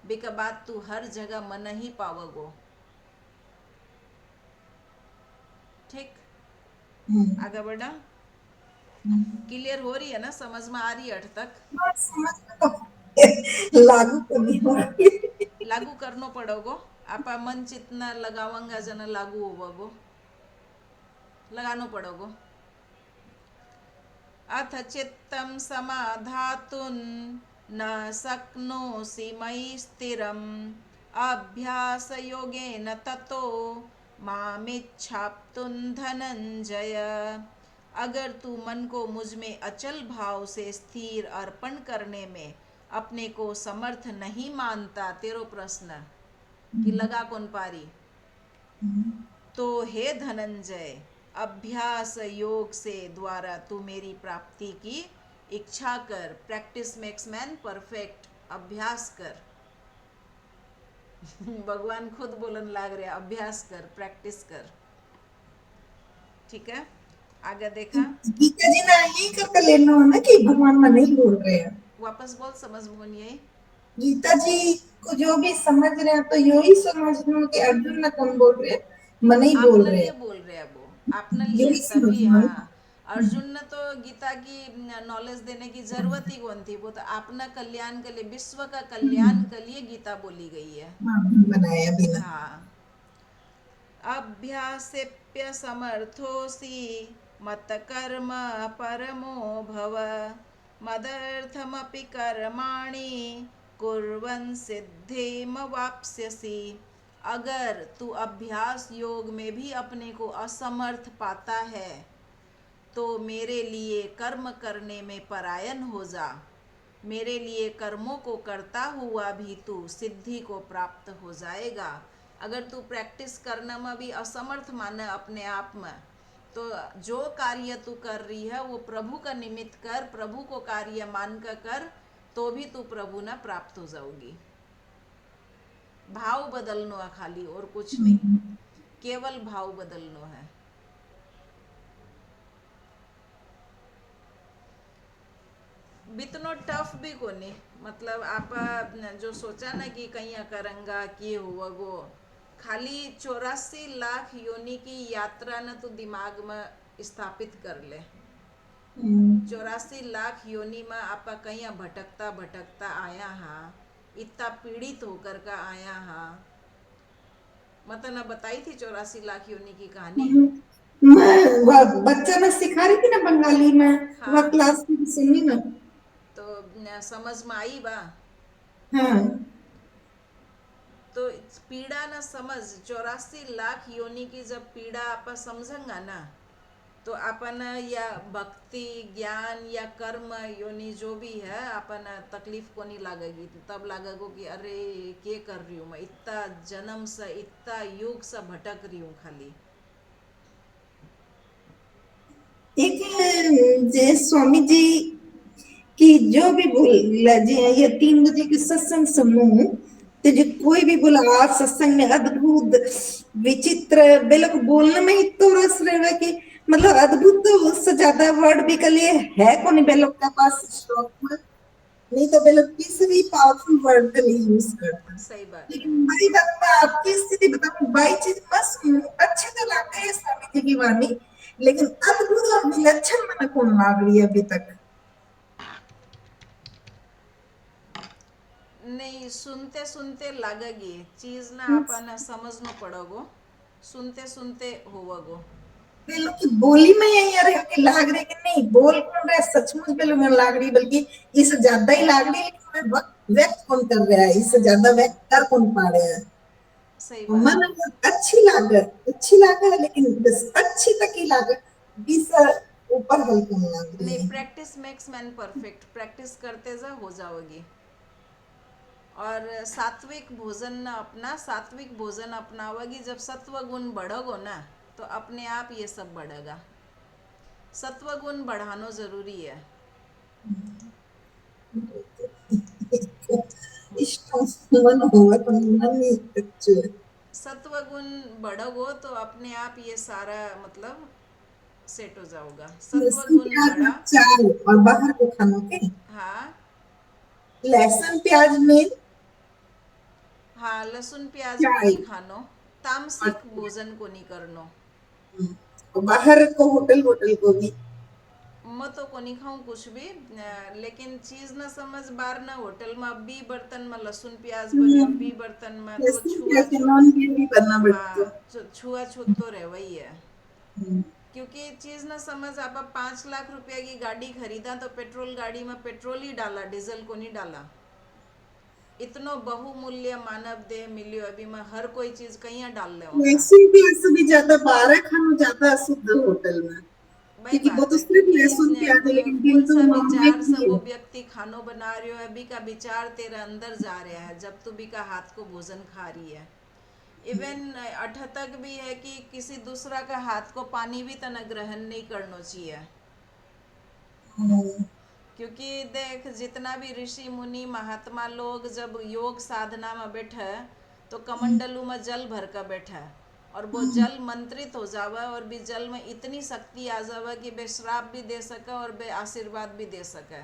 बिका बाद तू हर जगह मन ही पावगो। ठीक, आगे बढ़ा। क्लियर हो रही है ना, समझ में आ रही है अठ तक? समझ में तो लागू तो नहीं हो रही। लागू करनो पड़ोगो। आपा मन चित्त न लगावंगा जना लागू होवगो, लगानो पड़ोगो। अथ चित्तं समाधातुं न शक्नोषि मयि स्थिरम् अभ्यासयोगेन ततो मामिच्छाप्तुं धनंजय। अगर तू मन को मुझ में अचल भाव से स्थिर अर्पण करने में अपने को समर्थ नहीं मानता, तेरो प्रश्न कि लगा कौन पारी, तो हे धनंजय, अभ्यास योग से द्वारा तू मेरी प्राप्ति की इच्छा कर। प्रैक्टिस मेक्स मैन परफेक्ट, अभ्यास कर। भगवान खुद बोलन लाग रहे, अभ्यास कर, प्रैक्टिस कर। ठीक है, आगे देखा। गीता जी ने यही करके लेना हो ना कि भगवान में नहीं बोल रहे हैं। वापस बोल, समझ में नहीं आई। गीता जी को जो भी समझ रहे हैं तो यही समझना कि अर्जुन ना कौन बोल रहे हैं, मन ही बोल आपने रहे लिए हैं। बोल रहे हैं, वो आपने लिए यही तभी। समझना हाँ, ना। अर्जुन ने तो गीता की नॉलेज देने की जरूरत ही कौन थी। वो तो अपना कल्याण के लिए, विश्व का कल्याण के लिए गीता बोली गई है। हाँ, बनाया बिना। हाँ, अभ्यासेप्य समर्थोऽसि मत्कर्म परमो भव मदर्थमपि कर्माणि कुर्वन् सिद्धिमवाप्स्यसि। अगर तू अभ्यास योग में भी अपने को असमर्थ पाता है तो मेरे लिए कर्म करने में परायण हो जा। मेरे लिए कर्मों को करता हुआ भी तू सिद्धि को प्राप्त हो जाएगा। अगर तू प्रैक्टिस करने में भी असमर्थ माने अपने आप में, तो जो कार्य तू कर रही है वो प्रभु का निमित्त कर, प्रभु को कार्य मान कर, तो भी तू प्रभु ना प्राप्त हो जाओगी। भाव बदलनो है खाली, और कुछ नहीं, केवल भाव बदलनो है। बितनो टफ भी कोनी। मतलब आप जो सोचा ना कि कहीं करेंगा कि हुआ गो, खाली 84 लाख योनि की यात्रा न तू दिमाग में स्थापित कर ले। 84 लाख योनि में आपा कहीं भटकता भटकता आया हा, इतना पीड़ित होकर का आया हा। मैं तो ना बताई थी 84 लाख योनि की कहानी। मैं वह बच्चा ने सिखा रही थी ना बंगाली में, वह हाँ, क्लास में सुनी ना। तो समझ में आई बा। हाँ तो पीड़ा ना समझ, 84 लाख योनि की जब पीड़ा आप समझेंगा ना, तो अपन या भक्ति ज्ञान या कर्म योनि जो भी है अपन तकलीफ को नहीं लगेगी। तो तब लगेगो कि अरे क्या कर रही हूँ मैं, इतना जन्म से इतना युग से भटक रही हूँ खाली। एक जे स्वामी जी कि जो भी बोला जी ये 3 बजे के सत्संग समूह, तो जो कोई भी बोला आज सत्संग में अद्भुत विचित्र बेलोग बोलने में ही तो रस रहे कि मतलब अद्भुत तो उससे ज्यादा वर्ड भी के लिए है कौन बेलोग के पास स्टॉक में। नहीं तो बेलोग किसी भी पावरफुल वर्ड के लिए यूज करता है। सही बात है। लेकिन भाई बात मैं आपकी स्थिति बताऊं, बाई चीज बस अच्छे तो लगते हैं स्वामी जी की वाणी, लेकिन अद्भुत और विलक्षण मन कौन लाग रही है अभी तक। नहीं, सुनते सुनते लगेगी चीज ना, अपन समझना पड़ोगो, सुनते सुनते होवगो। वे लोग की बोली में यही आ रहा कि लाग रही कि नहीं बोल कौन रहा है सचमुच वे लोग में लाग रही, बल्कि इससे ज्यादा ही लाग रही है, लेकिन मैं वक्त व्यक्त कौन कर रहा है, इससे ज्यादा व्यक्त कर कौन पा रहा है। सही और बात मन है। अच्छी लागत लेकिन बस अच्छी तक ही लागत, 20 ऊपर हल्की नहीं लाग नहीं, रही है। Practice makes man perfect, practice करते जा हो जाओगी। और सात्विक भोजन ना अपना, सात्विक भोजन अपनाओगी जब सत्व गुण बढ़ोगो ना, तो अपने आप ये सब बढ़ेगा। सत्व गुण बढ़ाना जरूरी है। इष्ट मन होगा तो मन ही अच्छे। सत्व गुण बढ़ोगो तो अपने आप ये सारा मतलब सेट हो जाओगा। सत्व लहसुन गुण प्याज बढ़ा। में चाय और बाहर के खानों के हाँ। लहसुन प्याज में हाँ, लहसुन प्याज को चाय नहीं खानो, तामसिक भोजन को नहीं करनो। और बाहर को होटल होटल को भी मैं तो को नहीं खाऊं कुछ भी, लेकिन चीज ना समझ बार ना होटल में अब भी बर्तन में लहसुन प्याज बने, अब भी बर्तन में तो लहसुन प्याज के छुआछूत। नॉन वेज भी करना पड़ता हाँ, छुआछूत तो रह वही है। है। क्योंकि चीज ना समझ, आप 5 लाख रुपया की गाड़ी खरीदा तो पेट्रोल गाड़ी में पेट्रोल ही डाला, डीजल को नहीं डाला। इतनो बहुमूल्य मानव देह मिलियो अभी मैं हर कोई चीज कहीं डाल ले होगा। लहसुन प्याज से भी ज्यादा बारह खाना ज्यादा अशुद्ध होटल में, वही क्योंकि वो बात तो है, सिर्फ क्योंकि लहसुन प्याज है, लेकिन कौन किंतु सा नॉनवेज विचार से भी वो है। व्यक्ति खानो बना रही हो, अभी का विचार तेरा अंदर जा रहा है जब तू भी का हाथ को भोजन खा रही है। इवन अठ तक भी है कि किसी दूसरा का हाथ को पानी भी तना ग्रहण नहीं करना चाहिए। हम्म, क्योंकि देख, जितना भी ऋषि मुनि महात्मा लोग जब योग साधना में बैठे, तो कमंडलू में जल भर कर बैठे, और वो जल मंत्रित हो जावे, और भी जल में इतनी शक्ति आ जावे कि बे श्राप भी दे सके और बे आशीर्वाद भी दे सके।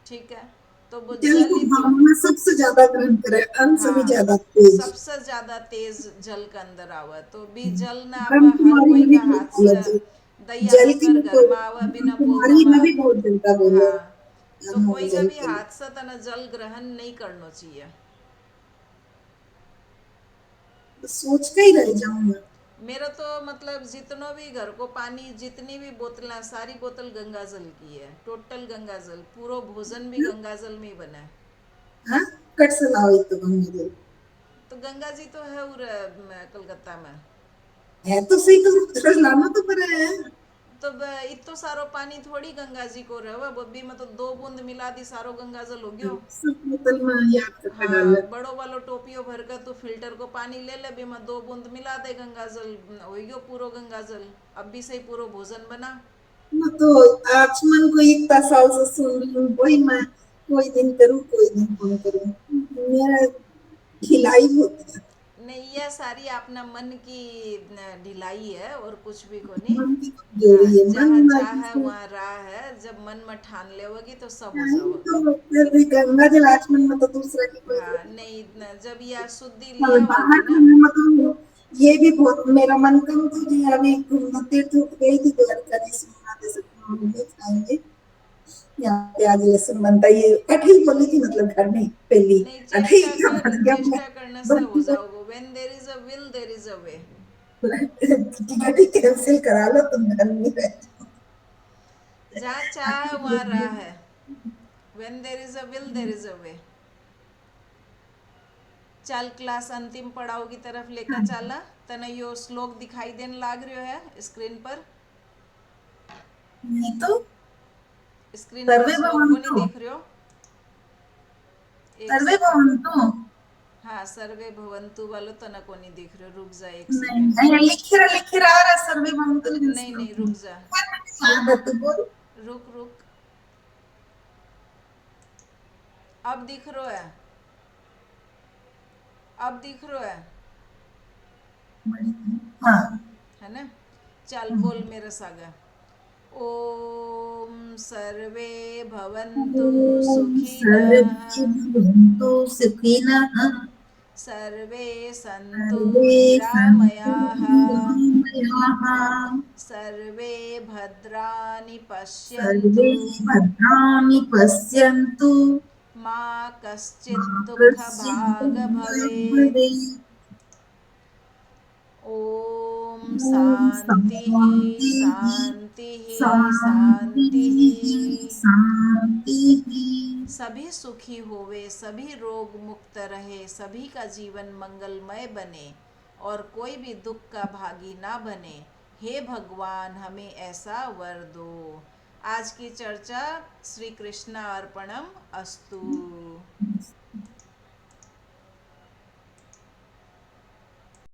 ठीक है। तो वो जल जल को ही तो। भावना सबसे ज्यादा ग्रहण करे, अन्न से भी हाँ, ज्यादा तेज। सबसे ज्यादा तेज जल के अंदर आवे, तो भी जल ना आप ब्रह्म हर कुमारी कोई में भी का हाथ बोलती है से जल, दैया जल की होकर तो घर में आवे ब्रह्म बिना बोलना कुमारी में भी में। बहुत जनता बोले हाँ, तो अनमोल कोई का जल भी के लिए। हाथ से तना जल ग्रहण नहीं करना चाहिए। तो सोच के ही रह जाऊंगा। मेरा तो मतलब जितनो भी घर को पानी, जितनी भी बोतलें, सारी बोतल गंगा जल की है, टोटल गंगा जल, पूरा भोजन भी गंगा जल में ही बना है। हाँ कट से लाओ एक तो गंगा जल तो गंगा जी तो है उर कलकत्ता में। है तो सही, तो रोज लाना तो पड़ा है। तो इतो सारो पानी थोड़ी गंगा जी को रहे, बब्बी में तो 2 बूंद मिला दी सारो गंगा जल हो गयो। सब बोतल में याद करके डाल। हाँ, बड़ो वालो टोपियो भर कर तू फिल्टर को पानी ले ले, भी में 2 बूंद मिला दे गंगा जल, हो गयो पूरो गंगा जल। अब भी सही पूरो भोजन बना। मैं तो आचमन को इतना साल से सुन रही हूँ, वही मैं कोई दिन करूँ कोई दिन कौन करूँ, मेरा खिलाई होती है। नहीं, यह सारी अपना मन की ढिलाई है और कुछ भी को नहीं। मन की हाँ, कमजोरी है, मन जहाँ ना चाह है किसी। वहाँ राह है। जब मन में ठान लेवगी तो सब हो नहीं जाओगी। तो फिर भी गंगा जल आचमन में तो दूसरा की कोई हाँ, जरूरत नहीं जब यह शुद्धि नहीं। लिया बाहर होगी ना। घूमने में तो ये भी बहुत मेरा मन कम तो जी, अभी तीर्थ उठ गई थी द्वारका जी सोमनाथ ऐसे खाएंगे। यहाँ पे आज लहसुन बनता है, ये कठिन बोली थी मतलब घर में पहली नहीं, कठिन क्या बन गया मैं चेष्टा करने से हो बच्ची को जाओगे। When there is a will there is a way. Ticket he cancel करा लो तुम घर में रह जहाँ चाह है वहाँ राह है। When there is a will there is a way. चल क्लास अंतिम पड़ाव की तरफ लेकर चला। तने यो श्लोक दिखाई देने लाग रही है स्क्रीन पर। नहीं तो स्क्रीन पर सर्वे श्लोक को नहीं भवन्तु देख रहे हो? एक सर्वे सेकंड। भवन्तु हाँ, सर्वे भवंतु वालो तना को नहीं देख रहे हो, रुक जा एक नहीं सेकंड। नहीं लिख रहा आ रहा सर्वे भवन्तु लेकिन नहीं श्लोक नहीं, रुक नहीं जा। याद है तू बोल रुक रुक। अब दिख रहा है? अब दिख रहा है? हाँ है ना? चल बोल मेरे सागा। ओम सर्वे भवन्तु ॐ सर्वे सुखिनः। भवन्तु सुखिनः सर्वे सन्तु सर्वे सन्तु निरामयाः। निरामयाः सर्वे भद्राणि सर्वे पश्यन्तु। भद्राणि पश्यन्तु मा मा कश्चित् कश्चित् दुःखभाग् दुःखं भवेत्। भवेत् ओम ॐ शांतिः शान्तिः शांतिः शांतिः। शान्तिः शान्तिः सभी सुखी होवे, सभी रोग मुक्त रहे, सभी का जीवन मंगलमय बने और कोई भी दुख का भागी ना बने। हे भगवान, हमें ऐसा वर दो। आज की चर्चा श्री कृष्ण अर्पणम अस्तु।